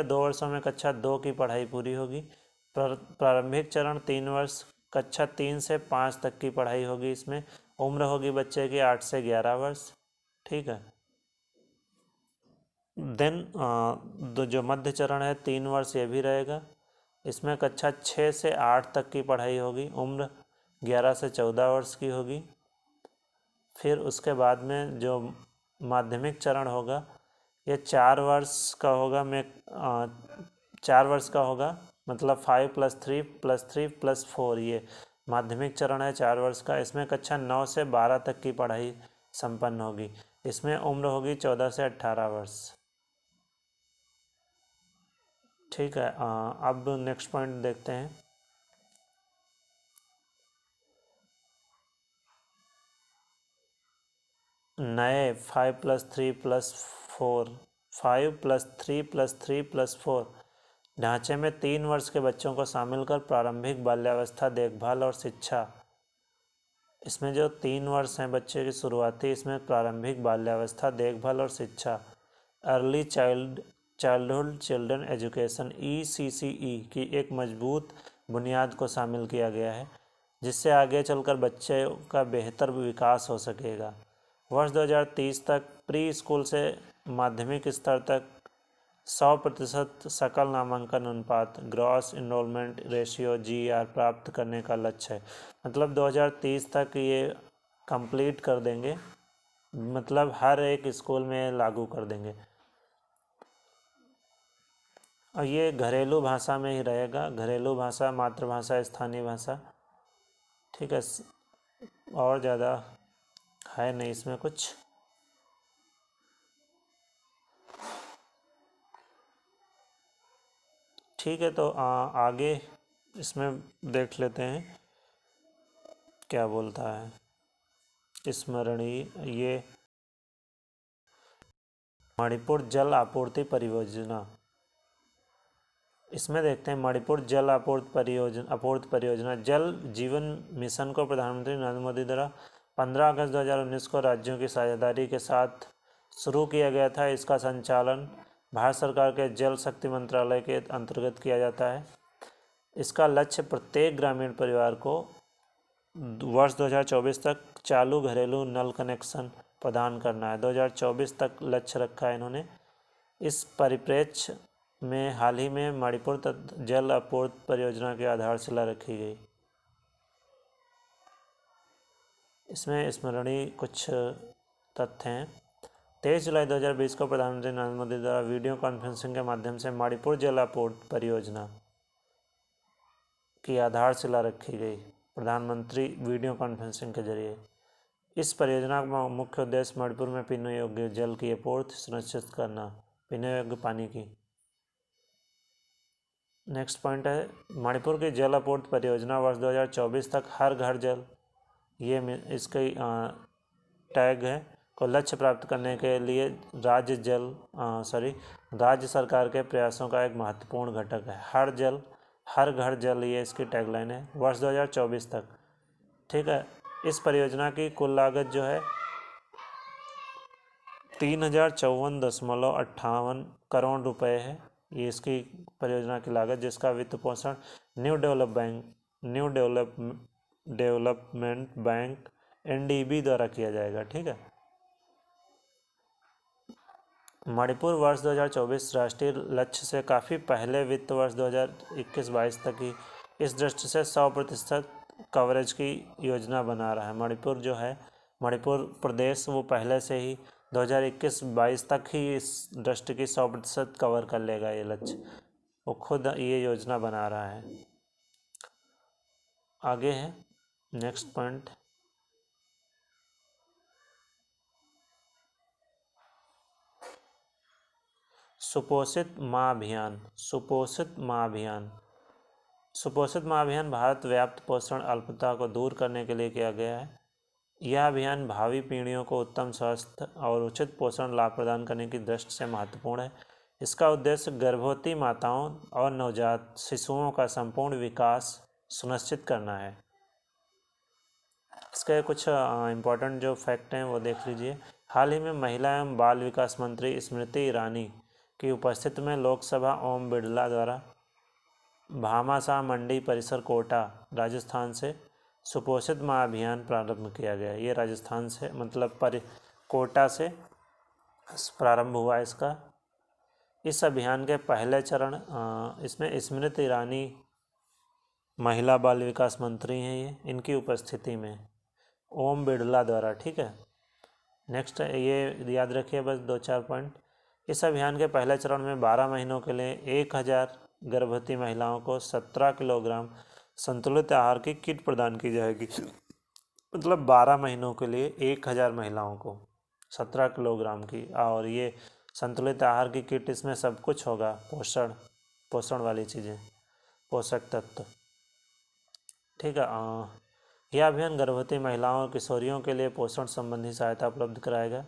2 वर्षों में कक्षा 2 की पढ़ाई पूरी होगी। प्रारंभिक चरण 3 वर्ष, कक्षा 3 से 5 तक की पढ़ाई होगी। इसमें उम्र होगी बच्चे की 8 से 11 वर्ष। ठीक है, देन जो मध्य चरण है 3 वर्ष ये भी रहेगा। इसमें कक्षा 6 से 8 तक की पढ़ाई होगी, उम्र 11 से 14 वर्ष की होगी। फिर उसके बाद में जो माध्यमिक चरण होगा ये 4 वर्ष का होगा। 4 वर्ष का होगा, मतलब 5+3+3+4 ये माध्यमिक चरण है 4 वर्ष का। इसमें कक्षा 9 से 12 तक की पढ़ाई संपन्न होगी। इसमें उम्र होगी 14 से 18 वर्ष। ठीक है, अब नेक्स्ट पॉइंट देखते हैं। नए 5+3+4 ढांचे में 3 वर्ष के बच्चों को शामिल कर प्रारंभिक बाल्यावस्था देखभाल और शिक्षा। इसमें जो 3 वर्ष हैं बच्चे की शुरुआती, इसमें प्रारंभिक बाल्यावस्था देखभाल और शिक्षा, early childhood children education ECCE की एक मजबूत बुनियाद को शामिल किया गया है, जिससे आगे चलकर बच्चे का बेहतर विकास हो सकेगा। वर्ष 2030 तक प्री स्कूल से माध्यमिक स्तर तक 100% सकल नामांकन अनुपात ग्रॉस इनरोलमेंट रेशियो GR प्राप्त करने का लक्ष्य है। मतलब 2030 तक ये कंप्लीट कर देंगे, मतलब हर एक स्कूल में लागू कर देंगे। और ये घरेलू भाषा में ही रहेगा, घरेलू भाषा, मातृभाषा, स्थानीय भाषा। ठीक है, और ज़्यादा है नहीं इसमें कुछ। ठीक है, तो आगे इसमें देख लेते हैं क्या बोलता है। स्मरणीय ये मणिपुर जल आपूर्ति परियोजना। इसमें देखते हैं मणिपुर जल आपूर्ति परियोजना जल जीवन मिशन को प्रधानमंत्री नरेंद्र मोदी द्वारा 15 अगस्त 2019 को राज्यों की साझेदारी के साथ शुरू किया गया था। इसका संचालन भारत सरकार के जल शक्ति मंत्रालय के अंतर्गत किया जाता है। इसका लक्ष्य प्रत्येक ग्रामीण परिवार को वर्ष 2024 तक चालू घरेलू नल कनेक्शन प्रदान करना है। 2024 तक लक्ष्य रखा है इन्होंने। इस परिप्रेक्ष्य में हाल ही में मणिपुर जल आपूर्ति परियोजना की आधारशिला रखी गई। इसमें स्मरणीय कुछ तथ्य हैं। 23 जुलाई 2020 को प्रधानमंत्री नरेंद्र मोदी द्वारा वीडियो कॉन्फ्रेंसिंग के माध्यम से मणिपुर जल आपूर्ति परियोजना की आधारशिला रखी गई। प्रधानमंत्री वीडियो कॉन्फ्रेंसिंग के जरिए। इस परियोजना का मुख्य उद्देश्य मणिपुर में पीने योग्य जल की आपूर्ति सुनिश्चित करना, पीने योग्य पानी की। नेक्स्ट पॉइंट है मणिपुर की जल आपूर्ति परियोजना वर्ष 2024 तक हर घर जल, ये इसके टैग है, को लक्ष्य प्राप्त करने के लिए राज्य सरकार के प्रयासों का एक महत्वपूर्ण घटक है। हर घर जल, ये इसकी टैगलाइन है, वर्ष 2024 तक। ठीक है। इस परियोजना की कुल लागत जो है 3054.58 करोड़ रुपए है। ये इसकी परियोजना की लागत, जिसका वित्त पोषण न्यू डेवलपमेंट बैंक NDB द्वारा किया जाएगा। ठीक है। मणिपुर वर्ष 2024 राष्ट्रीय लक्ष्य से काफ़ी पहले वित्त वर्ष 2021-22 तक ही इस दृष्टि से 100% कवरेज की योजना बना रहा है। मणिपुर प्रदेश वो पहले से ही 2021-22 तक ही इस दृष्टि की 100% कवर कर लेगा। ये लक्ष्य वो खुद ये योजना बना रहा है। आगे है नेक्स्ट पॉइंट, सुपोषित माँ अभियान। सुपोषित माँ अभियान भारत व्याप्त पोषण अल्पता को दूर करने के लिए किया गया है। यह अभियान भावी पीढ़ियों को उत्तम स्वास्थ्य और उचित पोषण लाभ प्रदान करने की दृष्टि से महत्वपूर्ण है। इसका उद्देश्य गर्भवती माताओं और नवजात शिशुओं का संपूर्ण विकास सुनिश्चित करना है। इसके कुछ इम्पोर्टेंट जो फैक्ट हैं वो देख लीजिए। हाल ही में महिला एवं बाल विकास मंत्री स्मृति ईरानी की उपस्थिति में लोकसभा ओम बिरला द्वारा भामाशाह मंडी परिसर कोटा राजस्थान से सुपोषित माँ अभियान प्रारंभ किया गया। ये राजस्थान से मतलब कोटा से प्रारंभ हुआ इसका। इस अभियान के पहले चरण इसमें स्मृति ईरानी महिला बाल विकास मंत्री हैं, ये इनकी उपस्थिति में ओम बिरला द्वारा। ठीक है। नेक्स्ट ये याद रखिए बस 2-4 पॉइंट। इस अभियान के पहले चरण में 12 महीनों के लिए 1000 गर्भवती महिलाओं को 17 किलोग्राम संतुलित आहार की किट प्रदान की जाएगी। मतलब 12 महीनों के लिए 1000 महिलाओं को 17 किलोग्राम की, और ये संतुलित आहार की किट, इसमें सब कुछ होगा, पोषण वाली चीज़ें, पोषक तत्व। ठीक है। यह अभियान गर्भवती महिलाओं और किशोरियों के लिए पोषण संबंधी सहायता उपलब्ध कराएगा।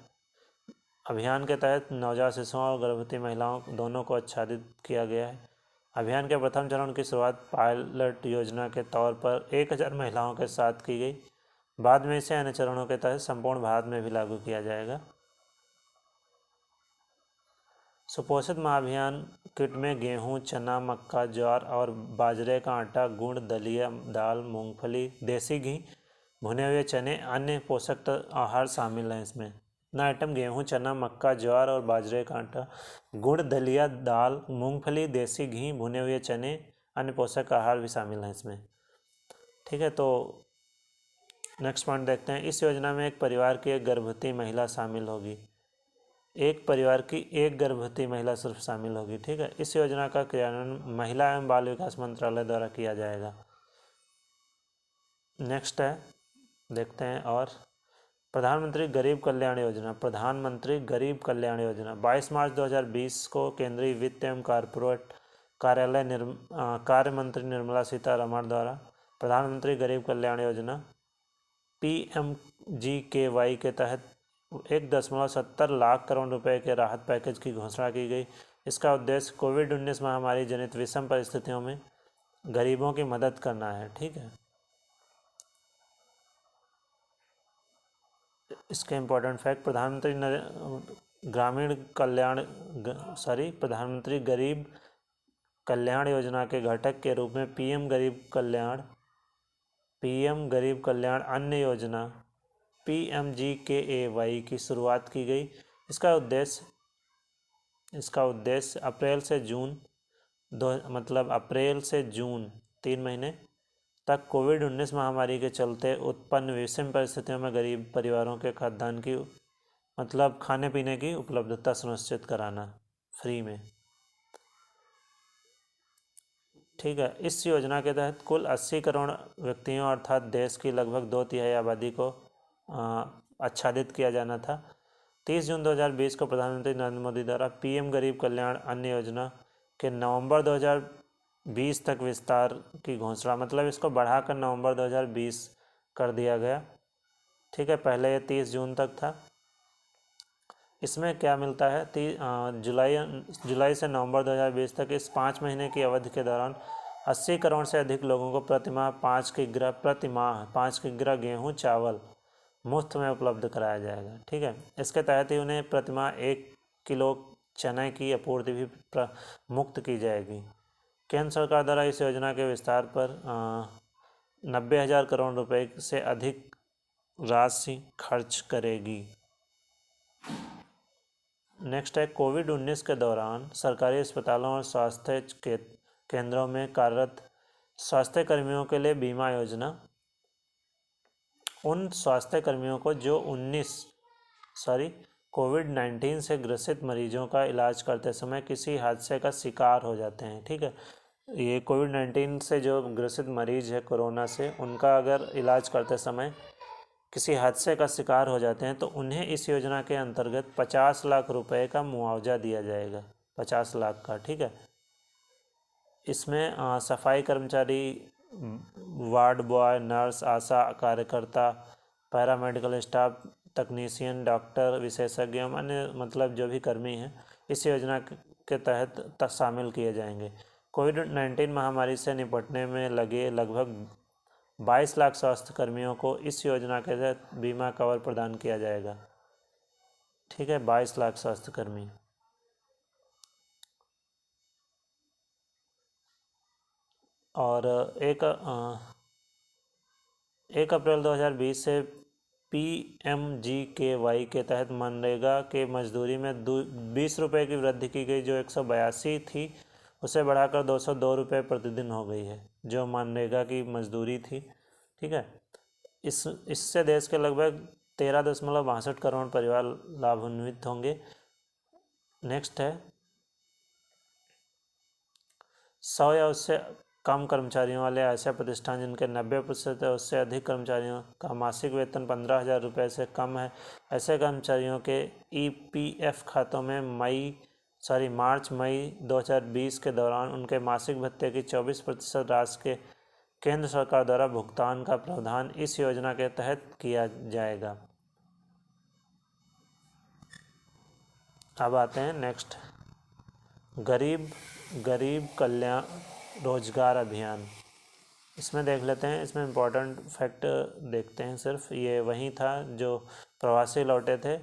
अभियान के तहत नवजात शिशुओं और गर्भवती महिलाओं दोनों को आच्छादित किया गया है। अभियान के प्रथम चरण की शुरुआत पायलट योजना के तौर पर 1000 महिलाओं के साथ की गई। बाद में इसे अन्य चरणों के तहत संपूर्ण भारत में भी लागू किया जाएगा। सुपोषित माँ अभियान किट में गेहूँ, चना, मक्का, ज्वार और बाजरे का आटा, गुड़, दलिया, दाल, मूंगफली, देसी घी, भुने हुए चने, अन्य पोषक आहार शामिल हैं। इसमें इतना आइटम गेहूँ, चना, मक्का, ज्वार और बाजरे का आटा, गुड़, दलिया, दाल, मूंगफली, देसी घी, भुने हुए चने, अन्य पोषक आहार भी शामिल हैं इसमें। ठीक है। तो नेक्स्ट पॉइंट देखते हैं। इस योजना में एक परिवार की एक गर्भवती महिला शामिल होगी। एक परिवार की एक गर्भवती महिला सिर्फ शामिल होगी। ठीक है। इस योजना का क्रियान्वयन महिला एवं बाल विकास मंत्रालय द्वारा किया जाएगा। नेक्स्ट है देखते हैं। और प्रधानमंत्री गरीब कल्याण योजना। 22 मार्च 2020 को केंद्रीय वित्त एवं कॉर्पोरेट कार्य मंत्री निर्मला सीतारमण द्वारा प्रधानमंत्री गरीब कल्याण योजना PMGKY के तहत 1.70 लाख करोड़ रुपए के राहत पैकेज की घोषणा की गई। इसका उद्देश्य कोविड-19 महामारी जनित विषम परिस्थितियों में गरीबों की मदद करना है। ठीक है, इसके इम्पोर्टेंट फैक्ट, प्रधानमंत्री गरीब कल्याण योजना के घटक के रूप में पीएम गरीब कल्याण अन्न योजना PMGKAY की शुरुआत की गई। इसका उद्देश्य अप्रैल से जून 3 महीने तक कोविड-19 महामारी के चलते उत्पन्न विषम परिस्थितियों में गरीब परिवारों के खाद्यान्न की खाने पीने की उपलब्धता सुनिश्चित कराना फ्री में। ठीक है, इस योजना के तहत कुल 80 करोड़ व्यक्तियों अर्थात देश की लगभग 2/3 आबादी को आच्छादित किया जाना था। 30 जून 2020 को प्रधानमंत्री नरेंद्र मोदी द्वारा पीएम गरीब कल्याण अन्न योजना के नवंबर 2020 तक विस्तार की घोषणा, इसको बढ़ाकर नवंबर 2020 कर दिया गया। ठीक है, पहले ये 30 जून तक था। इसमें क्या मिलता है, जुलाई से नवंबर 2020 तक इस 5 महीने की अवधि के दौरान 80 करोड़ से अधिक लोगों को प्रतिमाह 5 किग्रा गेहूँ चावल मुफ्त में उपलब्ध कराया जाएगा। ठीक है, इसके तहत ही उन्हें प्रतिमाह 1 किलो चने की आपूर्ति भी मुक्त की जाएगी। केंद्र सरकार द्वारा इस योजना के विस्तार पर 90,000 करोड़ रुपए से अधिक राशि खर्च करेगी। नेक्स्ट है, कोविड-19 के दौरान सरकारी अस्पतालों और स्वास्थ्य केंद्रों में कार्यरत स्वास्थ्य कर्मियों के लिए बीमा योजना। उन स्वास्थ्य कर्मियों को जो कोविड-19 से ग्रसित मरीजों का इलाज करते समय किसी हादसे का शिकार हो जाते हैं। ठीक है, ये कोविड-19 से जो ग्रसित मरीज है कोरोना से, उनका अगर इलाज करते समय किसी हादसे का शिकार हो जाते हैं तो उन्हें इस योजना के अंतर्गत 50 लाख रुपए का मुआवजा दिया जाएगा, 50 लाख का। ठीक है, इसमें सफाई कर्मचारी, वार्ड बॉय, नर्स, आशा कार्यकर्ता, पैरामेडिकल स्टाफ, तकनीशियन, डॉक्टर, विशेषज्ञ एवं अन्य जो भी कर्मी हैं इस योजना के तहत शामिल किए जाएंगे। कोविड-19 महामारी से निपटने में लगे लगभग 22 लाख स्वास्थ्य कर्मियों को इस योजना के तहत बीमा कवर प्रदान किया जाएगा। ठीक है, 22 लाख स्वास्थ्य कर्मी। और 1 अप्रैल 2020 से PMGKY के तहत मनरेगा के मजदूरी में 20 रुपये की वृद्धि की गई। जो 182 थी उसे बढ़ाकर 202 रुपये प्रतिदिन हो गई है, जो मनरेगा की मजदूरी थी। ठीक है, इससे देश के लगभग 13.62 करोड़ परिवार लाभान्वित होंगे। नेक्स्ट है, 100 या उससे कम कर्मचारियों वाले ऐसे प्रतिष्ठान जिनके 90% या उससे अधिक कर्मचारियों का मासिक वेतन 15,000 रुपये से कम है, ऐसे कर्मचारियों के EPF खातों में मार्च मई 2020 के दौरान उनके मासिक भत्ते की 24% राशि के केंद्र सरकार द्वारा भुगतान का प्रावधान इस योजना के तहत किया जाएगा। अब आते हैं नेक्स्ट, गरीब कल्याण रोजगार अभियान। इसमें देख लेते हैं, इसमें इम्पोर्टेंट फैक्ट देखते हैं। सिर्फ ये वही था जो प्रवासी लौटे थे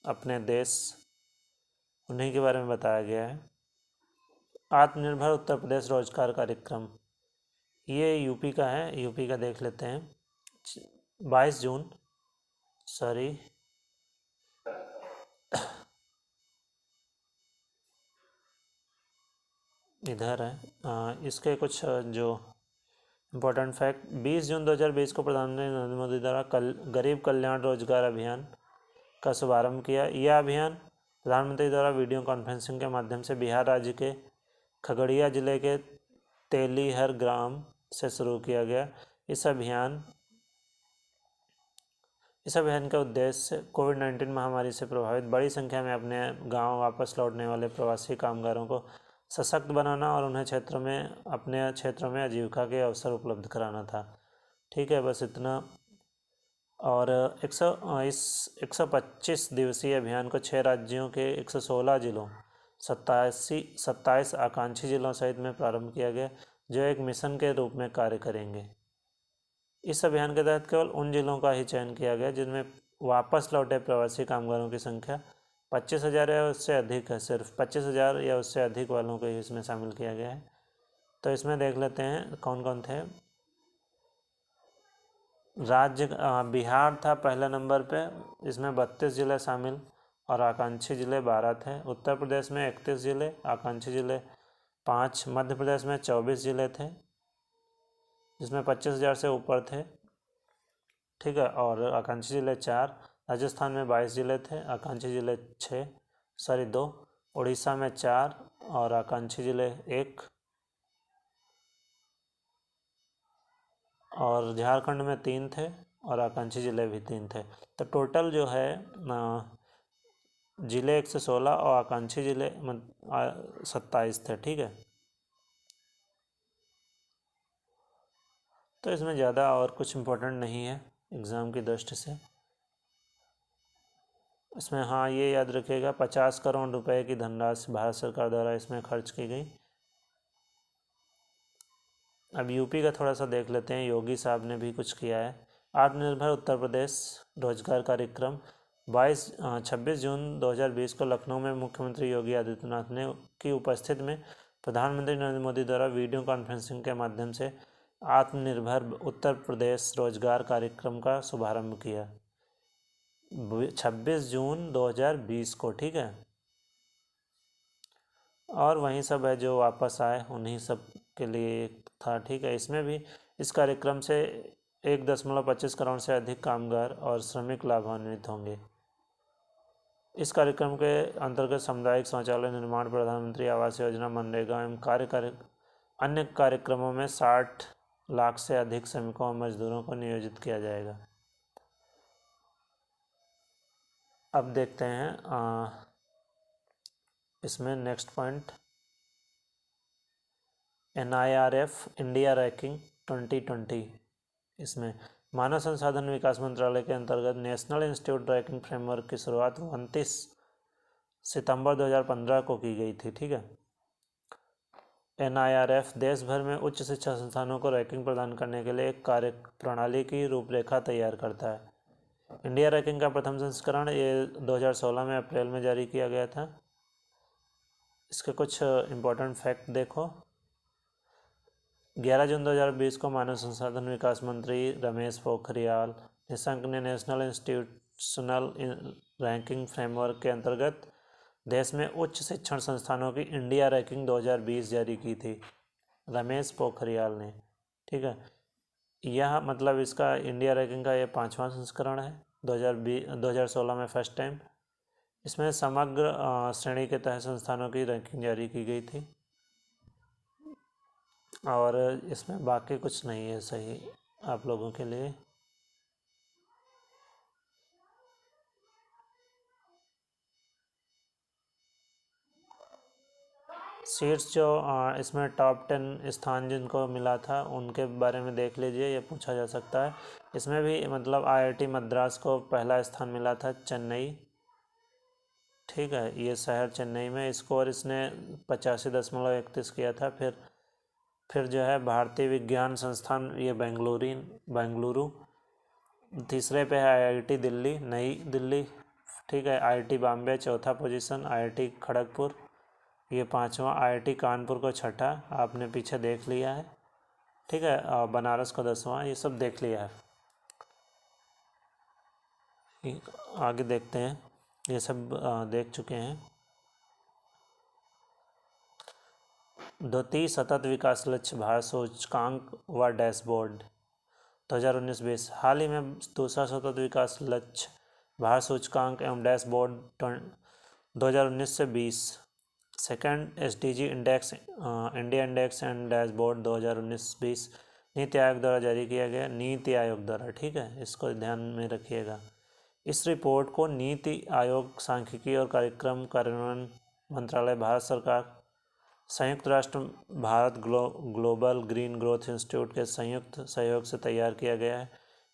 अपने देश, उन्हीं के बारे में बताया गया है। आत्मनिर्भर उत्तर प्रदेश रोजगार कार्यक्रम, ये यूपी का है, यूपी का देख लेते हैं। 22 जून इधर है, इसके कुछ जो इम्पोर्टेंट फैक्ट, 20 जून 2020 को प्रधानमंत्री नरेंद्र मोदी द्वारा गरीब कल्याण रोजगार अभियान का शुभारंभ किया। यह अभियान प्रधानमंत्री द्वारा वीडियो कॉन्फ्रेंसिंग के माध्यम से बिहार राज्य के खगड़िया जिले के तेलीहर ग्राम से शुरू किया गया। इस अभियान का उद्देश्य कोविड-19 महामारी से प्रभावित बड़ी संख्या में अपने गांव वापस लौटने वाले प्रवासी कामगारों को सशक्त बनाना और उन्हें अपने क्षेत्रों में आजीविका के अवसर उपलब्ध कराना था। ठीक है, बस इतना। और 125 दिवसीय अभियान को 6 राज्यों के 116 जिलों 27 आकांक्षी जिलों सहित में प्रारंभ किया गया, जो एक मिशन के रूप में कार्य करेंगे। इस अभियान के तहत केवल उन जिलों का ही चयन किया गया जिनमें वापस लौटे प्रवासी कामगारों की संख्या 25,000 या उससे अधिक है। सिर्फ 25,000 या उससे अधिक वालों को ही इसमें शामिल किया गया है। तो इसमें देख लेते हैं कौन कौन थे। राज्य बिहार था पहले नंबर पे, इसमें 32 ज़िले शामिल और आकांक्षी ज़िले 12 थे। उत्तर प्रदेश में 31 ज़िले, आकांक्षी ज़िले 5। मध्य प्रदेश में 24 ज़िले थे जिसमें 25,000 से ऊपर थे, ठीक है, और आकांक्षी ज़िले 4। राजस्थान में 22 ज़िले थे, आकांक्षी ज़िले 2। उड़ीसा में 4 और आकांक्षी ज़िले 1। और झारखंड में 3 थे और आकांक्षी ज़िले भी 3 थे। तो टोटल जो है ज़िले 116 और आकांक्षी ज़िले 27 थे, ठीक है। तो इसमें ज़्यादा और कुछ इम्पोर्टेंट नहीं है एग्ज़ाम की दृष्टि से। इसमें हाँ ये याद रखिएगा 50 करोड़ रुपए की धनराशि भारत सरकार द्वारा इसमें खर्च की गई। अब यूपी का थोड़ा सा देख लेते हैं। योगी साहब ने भी कुछ किया है। आत्मनिर्भर उत्तर प्रदेश रोजगार कार्यक्रम 26 जून 2020 को लखनऊ में मुख्यमंत्री योगी आदित्यनाथ ने की उपस्थिति में प्रधानमंत्री नरेंद्र मोदी द्वारा वीडियो कॉन्फ्रेंसिंग के माध्यम से आत्मनिर्भर उत्तर प्रदेश रोजगार कार्यक्रम का शुभारंभ किया 26 जून 2020 को, ठीक है। और वहीं सब है जो वापस आए उन्हीं सब के लिए था, ठीक है। इसमें भी इस कार्यक्रम से 1.25 करोड़ से अधिक कामगार और श्रमिक लाभान्वित होंगे। इस कार्यक्रम के अंतर्गत सामुदायिक शौचालय निर्माण, प्रधानमंत्री आवास योजना, मनरेगा एवं अन्य कार्यक्रमों में 60 लाख से अधिक श्रमिकों और मजदूरों को नियोजित किया जाएगा। अब देखते हैं इसमें next point NIRF India ranking 2020। इसमें मानव संसाधन विकास मंत्रालय के अंतर्गत नेशनल इंस्टीट्यूट रैंकिंग फ्रेमवर्क की शुरुआत 29 सितंबर 2015 को की गई थी, ठीक है। NIRF देश भर में उच्च शिक्षा संस्थानों को रैंकिंग प्रदान करने के लिए एक कार्य प्रणाली की रूपरेखा तैयार करता है। इंडिया रैंकिंग का प्रथम संस्करण ये 2016 में अप्रैल में जारी किया गया था। इसके कुछ इम्पोर्टेंट फैक्ट देखो। 11 जून 2020 को मानव संसाधन विकास मंत्री रमेश पोखरियाल निशंक ने नेशनल इंस्टीट्यूशनल रैंकिंग फ्रेमवर्क के अंतर्गत देश में उच्च शिक्षण संस्थानों की इंडिया रैंकिंग 2020 जारी की थी। रमेश पोखरियाल ने, ठीक है। यह मतलब इसका इंडिया रैंकिंग का ये 5वां संस्करण है। 2016 में फर्स्ट टाइम इसमें समग्र श्रेणी के तहत संस्थानों की रैंकिंग जारी की गई थी। और इसमें बाकी कुछ नहीं है सही आप लोगों के लिए। सीट्स जो इसमें टॉप 10 स्थान जिनको मिला था उनके बारे में देख लीजिए, ये पूछा जा सकता है। इसमें भी मतलब IIT मद्रास को पहला स्थान मिला था, चेन्नई, ठीक है। ये शहर चेन्नई में स्कोर इसने 85.31 किया था। फिर जो है भारतीय विज्ञान संस्थान ये बेंगलुरु। तीसरे पे है IIT दिल्ली, नई दिल्ली, ठीक है। IIT बॉम्बे चौथा पोजीशन, IIT खड़गपुर ये 5वां, IIT कानपुर को छठा, आपने पीछे देख लिया है, ठीक है। बनारस को 10वां, ये सब देख लिया है। आगे देखते हैं, ये सब देख चुके हैं। 30 सतत विकास लक्ष्य भारत सूचकांक व डैशबोर्ड 2019-20। हाल ही में दूसरा सतत विकास लक्ष्य भारत सूचकांक एवं डैशबोर्ड 2019 से 20। Second SDG index India index and dashboard 2019-20 NITI Aayog द्वारा जारी किया गया, नीति आयोग द्वारा, ठीक है। इसको ध्यान में रखिएगा। इस रिपोर्ट को नीति आयोग सांख्यिकी और कार्यक्रम कार्यान्वयन मंत्रालय भारत सरकार, संयुक्त राष्ट्र Bharat global green growth institute के संयुक्त सहयोग से तैयार किया गया है।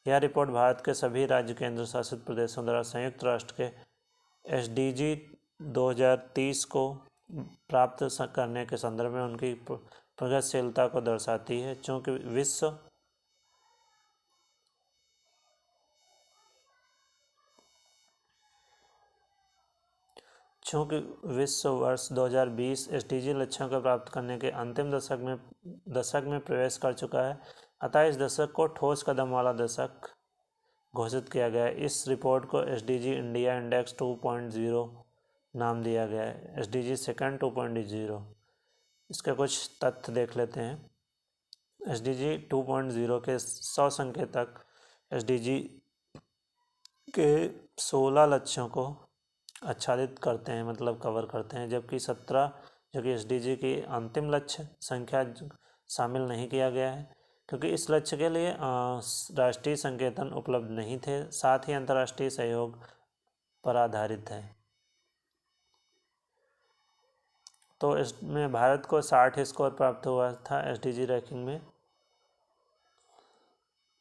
यह रिपोर्ट भारत के सभी राज्य केंद्र शासित प्रदेशों द्वारा संयुक्त राष्ट्र के SDG 2030 को प्राप्त करने के संदर्भ में उनकी प्रगतिशीलता को दर्शाती है। चूँकि विश्व वर्ष 2020 SDG लक्ष्यों को प्राप्त करने के अंतिम दशक में प्रवेश कर चुका है, अतः इस दशक को ठोस कदम वाला दशक घोषित किया गया है। इस रिपोर्ट को SDG इंडिया इंडेक्स 2.0 नाम दिया गया है। SDG second 2.0। इसके कुछ तथ्य देख लेते हैं। SDG 2.0 के 100 संकेतक SDG के 16 लक्ष्यों को आच्छादित करते हैं, मतलब कवर करते हैं, जबकि 17 जो कि SDG की अंतिम लक्ष्य संख्या शामिल नहीं किया गया है, क्योंकि इस लक्ष्य के लिए राष्ट्रीय संकेतन उपलब्ध नहीं थे, साथ ही अंतर्राष्ट्रीय सहयोग पर आधारित है। तो इसमें भारत को 60 स्कोर प्राप्त हुआ था SDG रैंकिंग में।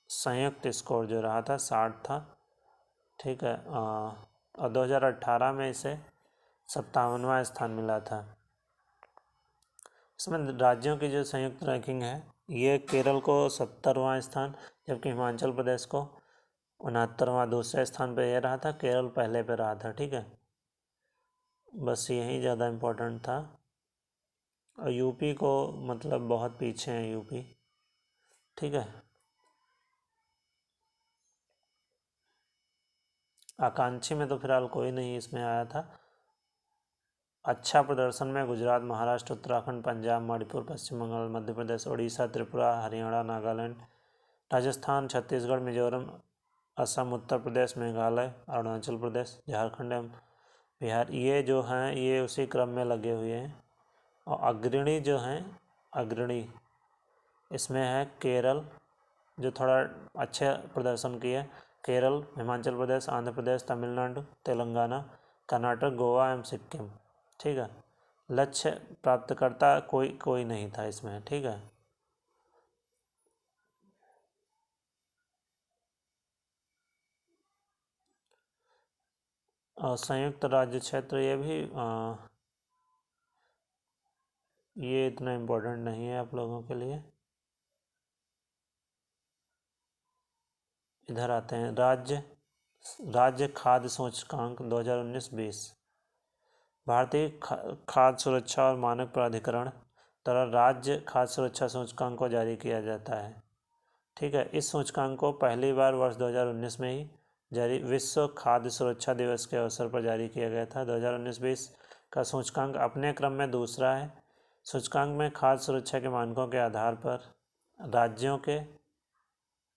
संयुक्त स्कोर जो रहा था 60 था, ठीक है। और 2018 में इसे 57वां स्थान मिला था। इसमें राज्यों की जो संयुक्त रैंकिंग है, ये केरल को 70वां स्थान, जबकि हिमाचल प्रदेश को 69वां, दूसरे स्थान पर यह रहा था, केरल पहले पे रहा था, ठीक है। बस यही ज़्यादा इम्पोर्टेंट था। और यूपी को मतलब बहुत पीछे है यूपी, ठीक है। आकांक्षी में तो फिलहाल कोई नहीं इसमें आया था। अच्छा प्रदर्शन में गुजरात, महाराष्ट्र, उत्तराखंड, पंजाब, मणिपुर, पश्चिम बंगाल, मध्य प्रदेश, उड़ीसा, त्रिपुरा, हरियाणा, नागालैंड, राजस्थान, छत्तीसगढ़, मिजोरम, असम, उत्तर प्रदेश, मेघालय, अरुणाचल प्रदेश, झारखंड एवं बिहार, ये जो हैं ये उसी क्रम में लगे हुए हैं। और अग्रणी जो हैं, अग्रणी इसमें है केरल, जो थोड़ा अच्छे प्रदर्शन किए। केरल, हिमाचल प्रदेश, आंध्र प्रदेश, तमिलनाडु, तेलंगाना, कर्नाटक, गोवा एवं सिक्किम, ठीक है। लक्ष्य प्राप्तकर्ता कोई नहीं था इसमें, ठीक है। और संयुक्त राज्य क्षेत्र ये इतना इम्पोर्टेंट नहीं है आप लोगों के लिए। इधर आते हैं, राज्य खाद्य सूचकांक 2019-20। भारतीय खाद्य सुरक्षा और मानक प्राधिकरण द्वारा राज्य खाद्य सुरक्षा सूचकांक को जारी किया जाता है, ठीक है। इस सूचकांक को पहली बार वर्ष 2019 में ही विश्व खाद्य सुरक्षा दिवस के अवसर पर जारी किया गया था। 2019-20 का सूचकांक अपने क्रम में दूसरा है। सूचकांक में खाद्य सुरक्षा के मानकों के आधार पर राज्यों के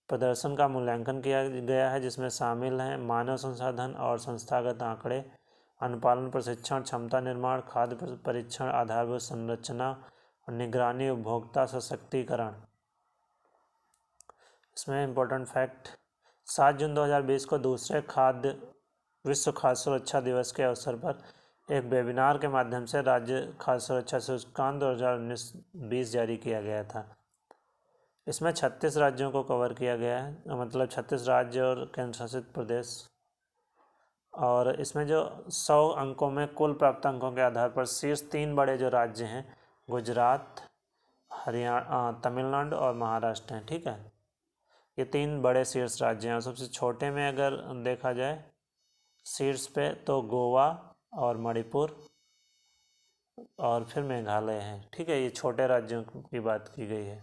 प्रदर्शन का मूल्यांकन किया गया है, जिसमें शामिल हैं मानव संसाधन और संस्थागत आंकड़े, अनुपालन, प्रशिक्षण, क्षमता निर्माण, खाद्य परीक्षण, आधारभूत संरचना और निगरानी, उपभोक्ता सशक्तिकरण। इसमें इम्पोर्टेंट फैक्ट, 7 जून 2020 को दूसरे विश्व खाद्य सुरक्षा दिवस के अवसर पर एक वेबिनार के माध्यम से राज्य खाद्य सुरक्षा सूचकांक 2019-20 जारी किया गया था। इसमें 36 राज्यों को कवर किया गया है, मतलब 36 राज्य और केंद्र शासित प्रदेश। और इसमें जो 100 अंकों में कुल प्राप्त अंकों के आधार पर शीर्ष 3 बड़े जो राज्य हैं, गुजरात, हरियाणा, तमिलनाडु और महाराष्ट्र हैं, ठीक है। ये 3 बड़े शीर्ष राज्य हैं। और सबसे छोटे में अगर देखा जाए शीर्ष पे, तो गोवा और मणिपुर और फिर मेघालय है, ठीक है। ये छोटे राज्यों की बात की गई है।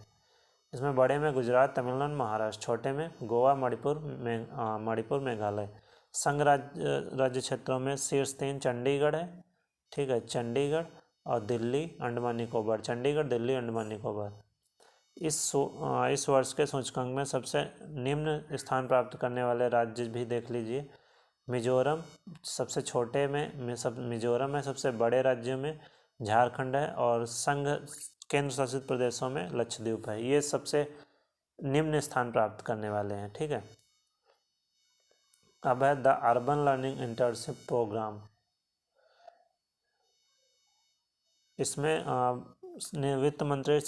इसमें बड़े में गुजरात, तमिलनाडु, महाराष्ट्र, छोटे में गोवा, मणिपुर, मेघालय। संघ राज्य क्षेत्रों में शीर्ष 3 चंडीगढ़ है, ठीक है। चंडीगढ़ और दिल्ली, अंडमान निकोबार, चंडीगढ़, दिल्ली, अंडमान निकोबार। इस वर्ष के सूचकांक में सबसे निम्न स्थान प्राप्त करने वाले राज्य भी देख लीजिए। मिजोरम सबसे छोटे में मिजोरम है, सबसे बड़े राज्यों में झारखंड है, और संघ केंद्र शासित प्रदेशों में लक्षद्वीप है। ये सबसे निम्न स्थान प्राप्त करने वाले हैं, ठीक है। अब है the urban learning internship program. इसमें वित्त मंत्री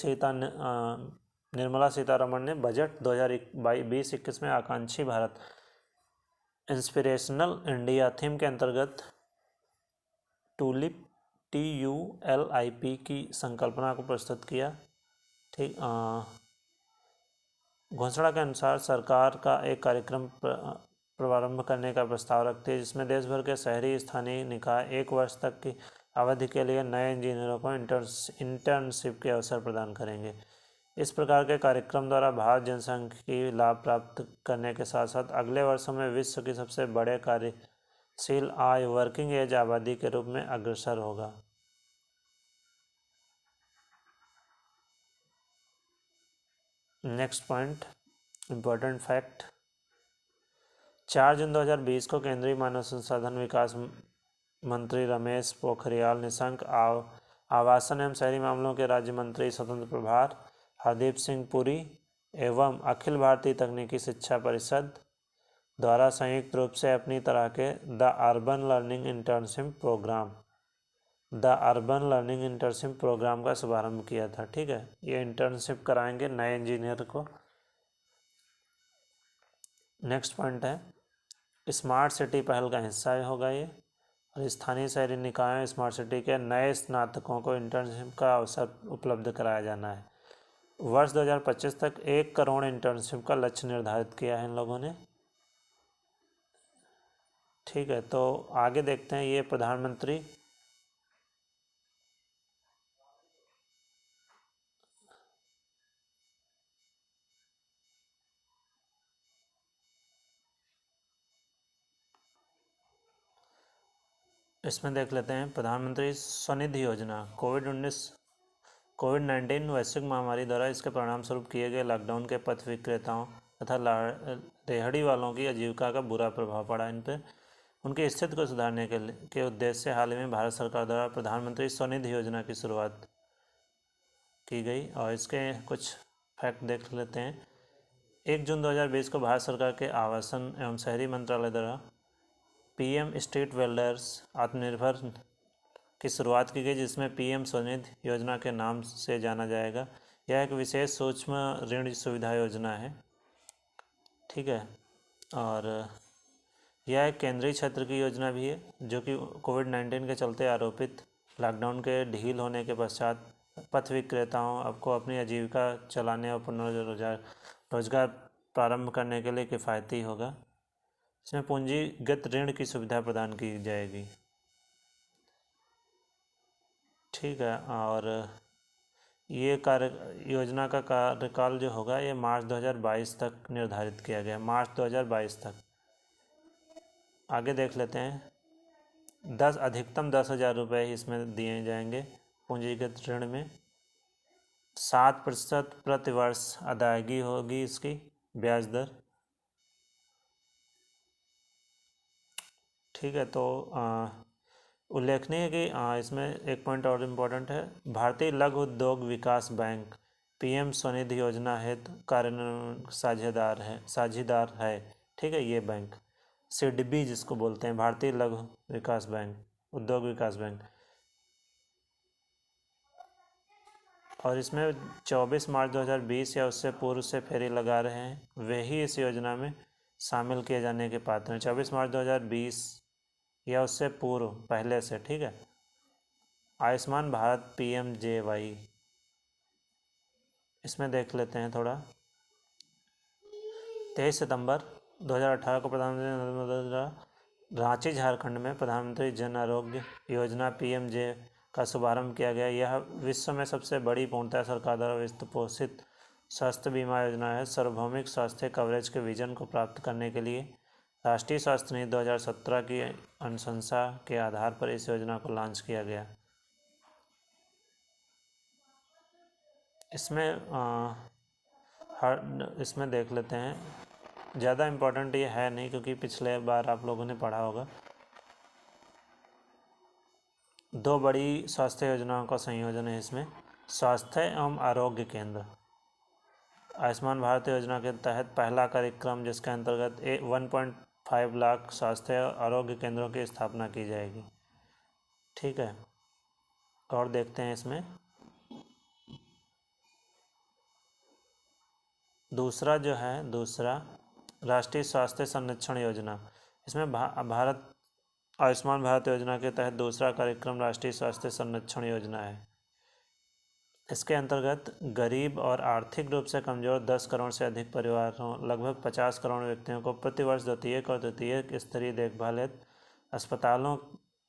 निर्मला सीतारमण ने बजट 2020-21 में आकांक्षी भारत इंस्पिरेशनल इंडिया थीम के अंतर्गत TULIP की संकल्पना को प्रस्तुत किया। ठीक, घोषणा के अनुसार सरकार का एक कार्यक्रम प्रारंभ करने का प्रस्ताव रखती है जिसमें देश भर के शहरी स्थानीय निकाय 1 वर्ष तक की अवधि के लिए नए इंजीनियरों को इंटर्नशिप के अवसर प्रदान करेंगे। इस प्रकार के कार्यक्रम द्वारा भारत जनसांख्यिकी लाभ प्राप्त करने के साथ साथ अगले वर्षों में विश्व की सबसे बड़े कार्यशील आय वर्किंग एज आबादी के रूप में अग्रसर होगा। नेक्स्ट पॉइंट, इम्पोर्टेंट फैक्ट, 4 जून 2020 को केंद्रीय मानव संसाधन विकास मंत्री रमेश पोखरियाल निशंक, आवासन एवं शहरी मामलों के राज्य मंत्री स्वतंत्र प्रभार हरदीप सिंह पुरी एवं अखिल भारतीय तकनीकी शिक्षा परिषद द्वारा संयुक्त रूप से अपनी तरह के the urban learning internship program का शुभारंभ किया था। ठीक है, ये इंटर्नशिप कराएंगे नए इंजीनियर को। नेक्स्ट पॉइंट है, स्मार्ट सिटी पहल का हिस्सा होगा ये, और स्थानीय शहरी निकायों स्मार्ट सिटी के नए स्नातकों को इंटर्नशिप का अवसर उपलब्ध कराया जाना है। वर्ष 2025 तक 1 करोड़ इंटर्नशिप का लक्ष्य निर्धारित किया है इन लोगों ने। ठीक है, तो आगे देखते हैं, ये प्रधानमंत्री इसमें देख लेते हैं, प्रधानमंत्री स्वनिधि योजना कोविड-19 वैश्विक महामारी द्वारा इसके परिणाम स्वरूप किए गए लॉकडाउन के पथ विक्रेताओं तथा रेहड़ी वालों की आजीविका का बुरा प्रभाव पड़ा इन पर। उनकी स्थिति को सुधारने के उद्देश्य से हाल ही में भारत सरकार द्वारा प्रधानमंत्री स्वनिधि योजना की शुरुआत की गई, और इसके कुछ फैक्ट देख लेते हैं। 1 जून 2020 को भारत सरकार के आवासन एवं शहरी मंत्रालय द्वारा PM स्ट्रीट वेंडर्स आत्मनिर्भर की शुरुआत की गई, जिसमें PM स्वनिधि योजना के नाम से जाना जाएगा। यह एक विशेष सूक्ष्म ऋण सुविधा योजना है। ठीक है, और यह एक केंद्रीय क्षेत्र की योजना भी है जो कि कोविड-19 के चलते आरोपित लॉकडाउन के ढील होने के पश्चात पथ विक्रेताओं आपको अपनी आजीविका चलाने और रोजगार प्रारंभ करने के लिए किफ़ायती होगा। इसमें पूंजीगत ऋण की सुविधा प्रदान की जाएगी। ठीक है, और ये योजना का कार्यकाल जो होगा ये मार्च 2022 तक निर्धारित किया गया, मार्च 2022 तक। आगे देख लेते हैं, अधिकतम 10,000 रुपये इसमें दिए जाएंगे पूंजीगत ऋण में। 7% प्रति वर्ष अदायगी होगी इसकी ब्याज दर। ठीक है, तो उल्लेखनीय है कि इसमें एक पॉइंट और इम्पोर्टेंट है, भारतीय लघु उद्योग विकास बैंक PM स्वनिधि योजना हेतु कार्यान्वयन साझेदार है। ठीक है, ये बैंक SIDBI जिसको बोलते हैं, भारतीय लघु विकास बैंक, उद्योग विकास बैंक, और इसमें 24 मार्च 2020 या उससे पूर्व से फेरी लगा रहे हैं वे ही इस योजना में शामिल किए जाने के पात्र हैं। 24 मार्च 2020 या उससे पूर्व पहले से। ठीक है, आयुष्मान भारत PMJY, इसमें देख लेते हैं थोड़ा। 23 सितंबर 2018 को प्रधानमंत्री नरेंद्र मोदी द्वारा रांची झारखंड में प्रधानमंत्री जन आरोग्य योजना PMJ का शुभारंभ किया गया। यह विश्व में सबसे बड़ी पूर्णतः सरकार द्वारा वित्त पोषित स्वास्थ्य बीमा योजना है। सार्वभौमिक स्वास्थ्य कवरेज के विजन को प्राप्त करने के लिए राष्ट्रीय स्वास्थ्य नीति 2017 की अनुशंसा के आधार पर इस योजना को लॉन्च किया गया। इसमें देख लेते हैं, ज़्यादा इम्पोर्टेंट ये है नहीं क्योंकि पिछले बार आप लोगों ने पढ़ा होगा। 2 बड़ी स्वास्थ्य योजनाओं का संयोजन है इसमें, स्वास्थ्य एवं आरोग्य केंद्र। आयुष्मान भारत योजना के तहत पहला कार्यक्रम जिसके अंतर्गत 1.5 लाख स्वास्थ्य और आरोग्य केंद्रों की स्थापना की जाएगी। ठीक है, और देखते हैं इसमें दूसरा राष्ट्रीय स्वास्थ्य संरक्षण योजना। इसमें भारत आयुष्मान भारत योजना के तहत दूसरा कार्यक्रम राष्ट्रीय स्वास्थ्य संरक्षण योजना है। इसके अंतर्गत गरीब और आर्थिक रूप से कमजोर 10 करोड़ से अधिक परिवारों लगभग 50 करोड़ व्यक्तियों को प्रतिवर्ष द्वितीयक और तृतीयक स्तरीय देखभाल हेतु अस्पतालों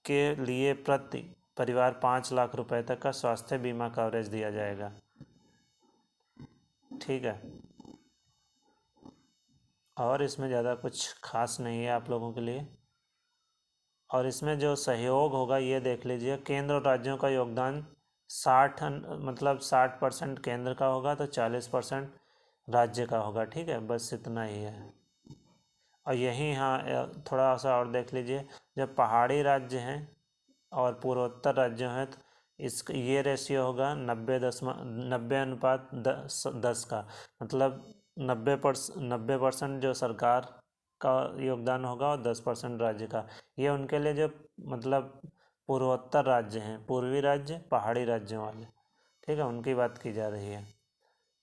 के लिए प्रति परिवार 5 लाख रुपए तक का स्वास्थ्य बीमा कवरेज दिया जाएगा। ठीक है, और इसमें ज़्यादा कुछ खास नहीं है आप लोगों के लिए। और इसमें जो सहयोग होगा ये देख लीजिए, केंद्र और राज्यों का योगदान 60% केंद्र का होगा तो 40% राज्य का होगा। ठीक है, बस इतना ही है। और यही हाँ थोड़ा सा और देख लीजिए, जब पहाड़ी राज्य हैं और पूर्वोत्तर राज्य हैं तो ये रेशियो होगा 90:10 का, मतलब 90% जो सरकार का योगदान होगा और 10% राज्य का। ये उनके लिए जो मतलब पूर्वोत्तर राज्य हैं, पूर्वी राज्य, पहाड़ी राज्यों वाले। ठीक है, उनकी बात की जा रही है।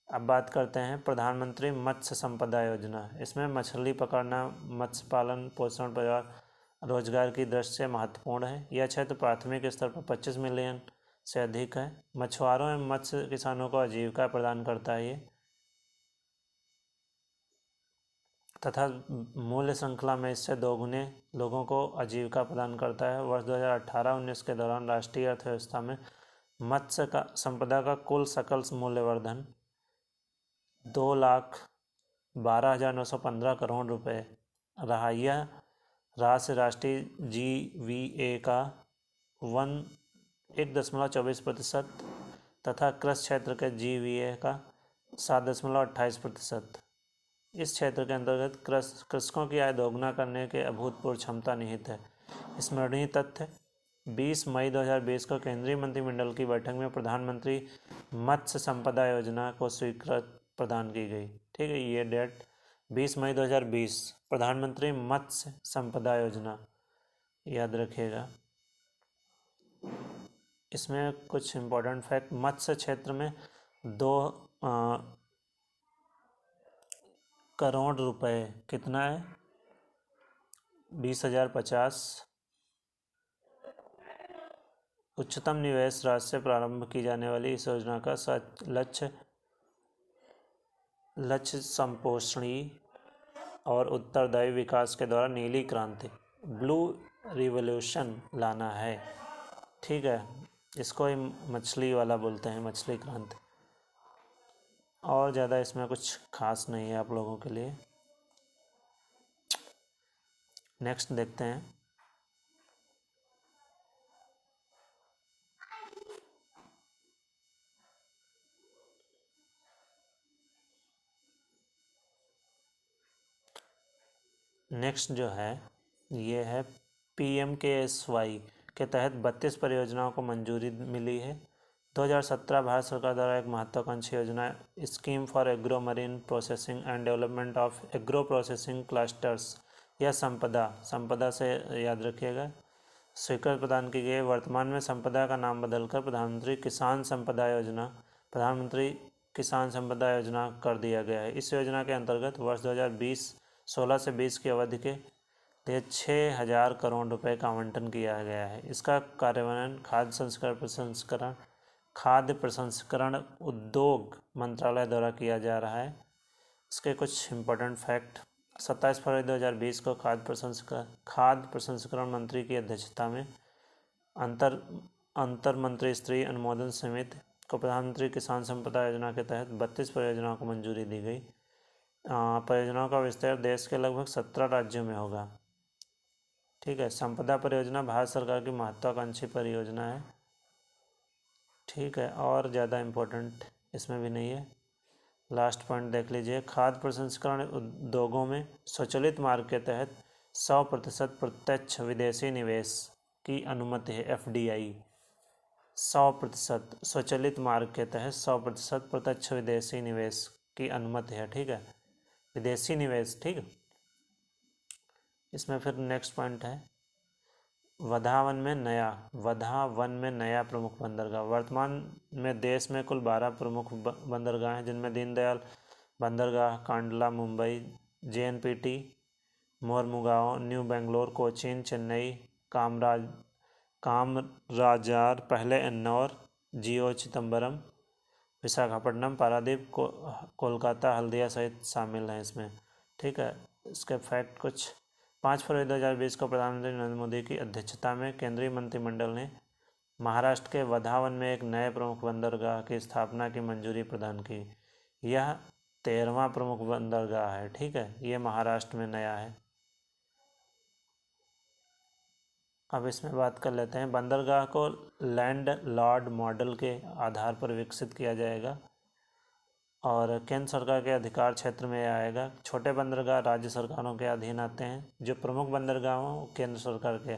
अब बात करते हैं प्रधानमंत्री मत्स्य संपदा योजना। इसमें मछली पकड़ना, मत्स्य पालन, पोषण, परिवार रोजगार की दृष्टि से महत्वपूर्ण है। यह क्षेत्र प्राथमिक स्तर पर 25 मिलियन से अधिक है। मछुआरों एवं मत्स्य किसानों को आजीविका प्रदान करता है ये, तथा मूल्य श्रृंखला में इससे दोगुने लोगों को आजीविका प्रदान करता है। वर्ष 2018-19 के दौरान राष्ट्रीय अर्थव्यवस्था में मत्स्य का संपदा का कुल सकल मूल्यवर्धन 2,12,915 करोड़ रुपए रहा। यह राशि राष्ट्रीय GVA का 1.24% तथा कृषि क्षेत्र के GVA का 7.28%। इस क्षेत्र के अंतर्गत कृषकों की आय दोगुना करने के अभूतपूर्व क्षमता निहित है। स्मरणीय तथ्य, 20 मई 2020 को केंद्रीय मंत्रिमंडल की बैठक में प्रधानमंत्री मत्स्य संपदा योजना को स्वीकृति प्रदान की गई। ठीक है, ये डेट 20 मई 2020, प्रधानमंत्री मत्स्य संपदा योजना याद रखिएगा। इसमें कुछ इम्पोर्टेंट फैक्ट, मत्स्य क्षेत्र में 2 करोड़ रुपए कितना है, 20,050 उच्चतम निवेश राशि से प्रारंभ की जाने वाली इस योजना का लक्ष्य संपोषणीय और उत्तरदायी विकास के द्वारा नीली क्रांति, ब्लू रिवॉल्यूशन लाना है। ठीक है, इसको ही मछली वाला बोलते हैं, मछली क्रांति। और ज़्यादा इसमें कुछ खास नहीं है आप लोगों के लिए। नेक्स्ट देखते हैं। नेक्स्ट जो है ये है PMKSY के तहत 32 परियोजनाओं को मंजूरी मिली है। 2017 भारत सरकार द्वारा एक महत्वाकांक्षी योजना scheme for agro marine processing and development of agro processing clusters, यह संपदा से याद रखिएगा, स्वीकृति प्रदान की गई। वर्तमान में संपदा का नाम बदलकर प्रधानमंत्री किसान संपदा योजना कर दिया गया है। इस योजना के अंतर्गत वर्ष 2016 से 20 की अवधि के लिए 6,000 करोड़ रुपए का आवंटन किया गया है। इसका कार्यान्वयन खाद्य प्रसंस्करण उद्योग मंत्रालय द्वारा किया जा रहा है। इसके कुछ इम्पोर्टेंट फैक्ट, 27 फरवरी 2020 को खाद्य प्रसंस्करण मंत्री की अध्यक्षता में अंतर मंत्री स्तरीय अनुमोदन समिति को प्रधानमंत्री किसान संपदा योजना के तहत 32 परियोजनाओं को मंजूरी दी गई। परियोजनाओं का विस्तार देश के लगभग 17 राज्यों में होगा। ठीक है, संपदा परियोजना भारत सरकार की महत्वाकांक्षी परियोजना है। ठीक है, और ज़्यादा इम्पोर्टेंट इसमें भी नहीं है। लास्ट पॉइंट देख लीजिए, खाद्य प्रसंस्करण उद्योगों में स्वचालित मार्ग के तहत 100% प्रत्यक्ष विदेशी निवेश की अनुमति है। FDI 100% स्वचालित मार्ग के तहत 100% प्रत्यक्ष विदेशी निवेश की अनुमति है। ठीक है, विदेशी निवेश। ठीक है, इसमें फिर नेक्स्ट पॉइंट है वधावन में नया प्रमुख बंदरगाह। वर्तमान में देश में कुल 12 प्रमुख बंदरगाह हैं, जिनमें दीनदयाल बंदरगाह कांडला मुंबई, JNPT मोरमुगाओ, न्यू बेंगलोर, कोचीन, चेन्नई, कामराजार, पहले एन्नौर, जियो चिदम्बरम, विशाखापट्टनम, पारादीप, कोलकाता, हल्दिया सहित शामिल हैं इसमें। ठीक है, इसके फैक्ट कुछ 5 फरवरी 2020 को प्रधानमंत्री नरेंद्र मोदी की अध्यक्षता में केंद्रीय मंत्रिमंडल ने महाराष्ट्र के वधावन में एक नए प्रमुख बंदरगाह की स्थापना की मंजूरी प्रदान की। यह 13वां प्रमुख बंदरगाह है। ठीक है, ये महाराष्ट्र में नया है। अब इसमें बात कर लेते हैं। बंदरगाह को लैंड लॉर्ड मॉडल के आधार पर विकसित किया जाएगा और केंद्र सरकार के अधिकार क्षेत्र में आएगा। छोटे बंदरगाह राज्य सरकारों के अधीन आते हैं, जो प्रमुख बंदरगाहों केंद्र सरकार के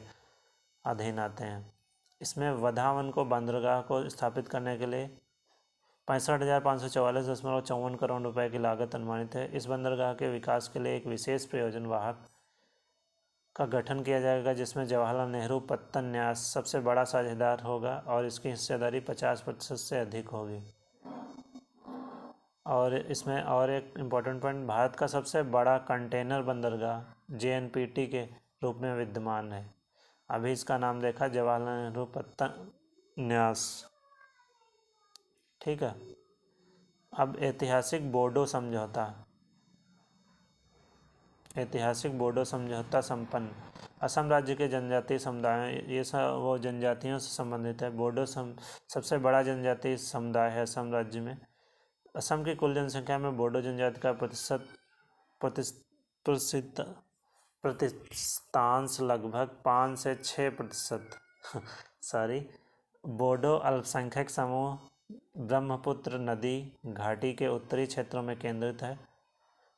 अधीन आते हैं। इसमें वधावन को बंदरगाह को स्थापित करने के लिए 65,544.54 करोड़ रुपए की लागत अनुमानित है। इस बंदरगाह के विकास के लिए एक विशेष प्रयोजन वाहक का गठन किया जाएगा, जिसमें जवाहरलाल नेहरू पत्तन न्यास सबसे बड़ा साझेदार होगा और इसकी हिस्सेदारी 50% से अधिक होगी। और इसमें और एक इम्पोर्टेंट पॉइंट, भारत का सबसे बड़ा कंटेनर बंदरगाह JNPT के रूप में विद्यमान है। अभी इसका नाम देखा, जवाहरलाल नेहरू पत्तन न्यास। ठीक है, अब ऐतिहासिक बोडो समझौता। ऐतिहासिक बोडो समझौता संपन्न। असम राज्य के जनजातीय समुदाय, ये सब वो जनजातियों से संबंधित है। बोडो सबसे बड़ा जनजातीय समुदाय है असम राज्य में। असम की कुल जनसंख्या में बोडो जनजाति का प्रतिशतांश लगभग 5 से 6%। सॉरी। बोडो अल्पसंख्यक समूह ब्रह्मपुत्र नदी घाटी के उत्तरी क्षेत्रों में केंद्रित है।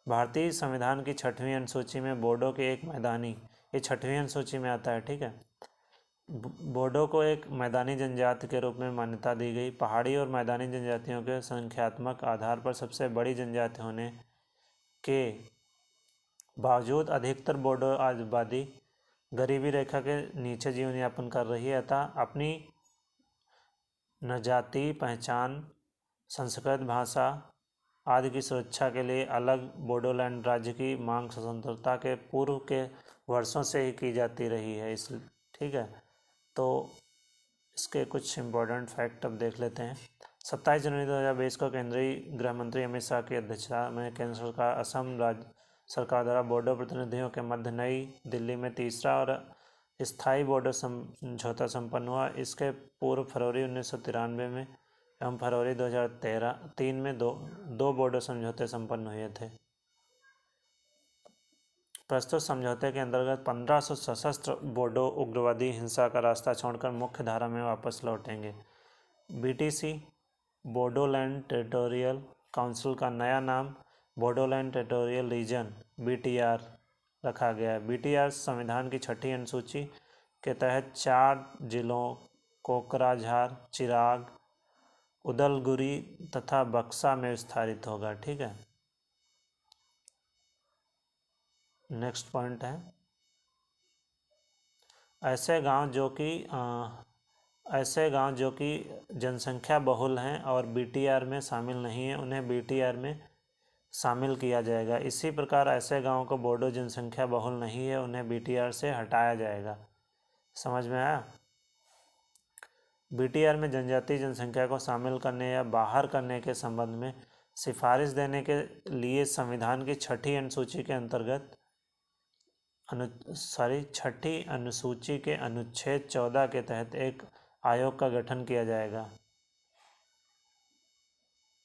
भारतीय संविधान की 6वीं अनुसूची में बोडो के एक मैदानी, ये 6वीं अनुसूची में आता है। ठीक है, बोडो को एक मैदानी जनजाति के रूप में मान्यता दी गई। पहाड़ी और मैदानी जनजातियों के संख्यात्मक आधार पर सबसे बड़ी जनजाति होने के बावजूद अधिकतर बोडो आबादी गरीबी रेखा के नीचे जीवन यापन कर रही है, अतः अपनी नजातीय पहचान, संस्कृत, भाषा आदि की सुरक्षा के लिए अलग बोडोलैंड राज्य की मांग स्वतंत्रता के पूर्व के वर्षों से ही की जाती रही है। ठीक है, तो इसके कुछ इम्पोर्टेंट फैक्ट अब देख लेते हैं। 27 जनवरी 2020 को केंद्रीय गृह मंत्री अमित शाह की अध्यक्षता में केंद्र सरकार असम राज्य सरकार द्वारा बोडो प्रतिनिधियों के मध्य नई दिल्ली में तीसरा और स्थायी बोडो समझौता संपन्न हुआ। इसके पूर्व फरवरी 1993 में एवं फरवरी 2003 में दो बोडो समझौते संपन्न हुए थे। प्रस्तुत समझौते के अंतर्गत 1500 सशस्त्र बोडो उग्रवादी हिंसा का रास्ता छोड़कर मुख्य धारा में वापस लौटेंगे। BTC बोडोलैंड टेरिटोरियल काउंसिल का नया नाम बोडोलैंड टेरिटोरियल रीजन BTR रखा गया है। BTR संविधान की 6ठी अनुसूची के तहत 4 जिलों कोकराझार, चिराग, उदलगुरी तथा बक्सा में विस्तारित होगा। ठीक है, नेक्स्ट पॉइंट है, ऐसे गांव जो कि जनसंख्या बहुल हैं और BTR में शामिल नहीं है, उन्हें BTR में शामिल किया जाएगा। इसी प्रकार ऐसे गांवों को बोडो जनसंख्या बहुल नहीं है, उन्हें BTR से हटाया जाएगा। समझ में आया? BTR में जनजातीय जनसंख्या को शामिल करने या बाहर करने के संबंध में सिफारिश देने के लिए संविधान की 6ठी अनुसूची के अंतर्गत 6ठी अनुसूची के अनुच्छेद 14 के तहत एक आयोग का गठन किया जाएगा।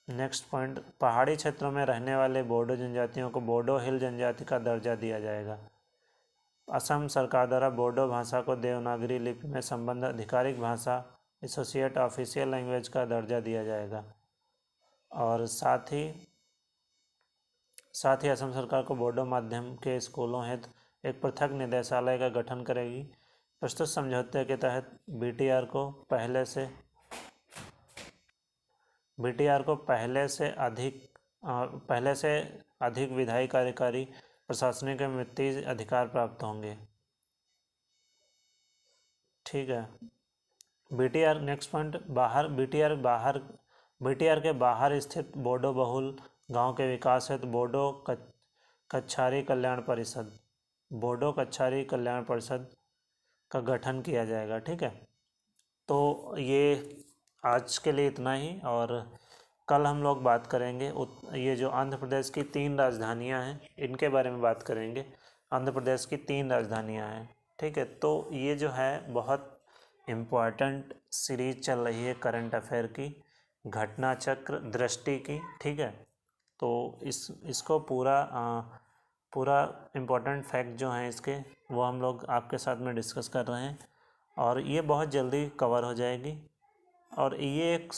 नेक्स्ट पॉइंट, पहाड़ी क्षेत्रों में रहने वाले बोडो जनजातियों को बोडो हिल जनजाति का दर्जा दिया जाएगा। असम सरकार द्वारा बोडो भाषा को देवनागरी लिपि में संबद्ध आधिकारिक भाषा एसोसिएट ऑफिशियल लैंग्वेज का दर्जा दिया जाएगा। और साथ ही असम सरकार को बोडो माध्यम के स्कूलों हेतु एक पृथक निदेशालय का गठन करेगी। प्रस्तुत समझौते के तहत BTR को पहले से अधिक विधायी, कार्यकारी, प्रशासनिक एवं वित्तीय अधिकार प्राप्त होंगे। ठीक है, BTR नेक्स्ट पॉइंट, BTR के बाहर स्थित बोडो बहुल गांव के विकास हेतु कच्छारी कल्याण परिषद, बोडो कच्छारी कल्याण परिषद का गठन किया जाएगा। ठीक है, तो ये आज के लिए इतना ही, और कल हम लोग बात करेंगे ये जो आंध्र प्रदेश की 3 राजधानियां हैं इनके बारे में बात करेंगे। आंध्र प्रदेश की 3 राजधानियां हैं। ठीक है, तो ये जो है बहुत इम्पोर्टेंट सीरीज चल रही है करंट अफेयर की, घटना चक्र दृष्टि की। ठीक है, तो इसको पूरा इम्पोर्टेंट फैक्ट जो हैं इसके, वो हम लोग आपके साथ में डिस्कस कर रहे हैं, और ये बहुत जल्दी कवर हो जाएगी। और ये एक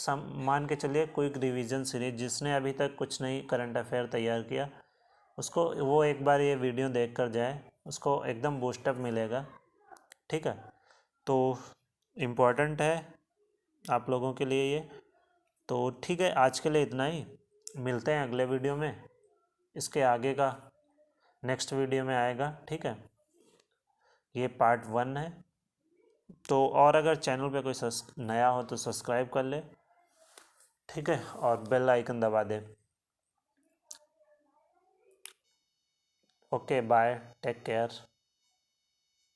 मान के चलिए क्विक रिवीजन सीरीज, जिसने अभी तक कुछ नहीं करंट अफेयर तैयार किया उसको वो एक बार ये वीडियो देख कर जाए, उसको एकदम बूस्टअप मिलेगा। ठीक है, तो इम्पोर्टेंट है आप लोगों के लिए ये। तो ठीक है, आज के लिए इतना ही, मिलते हैं अगले वीडियो में। इसके आगे का नेक्स्ट वीडियो में आएगा। ठीक है, ये पार्ट 1 है। तो और अगर चैनल पे कोई नया हो तो सब्सक्राइब कर ले। ठीक है, और बेल आइकन दबा दे। Okay, bye, take care.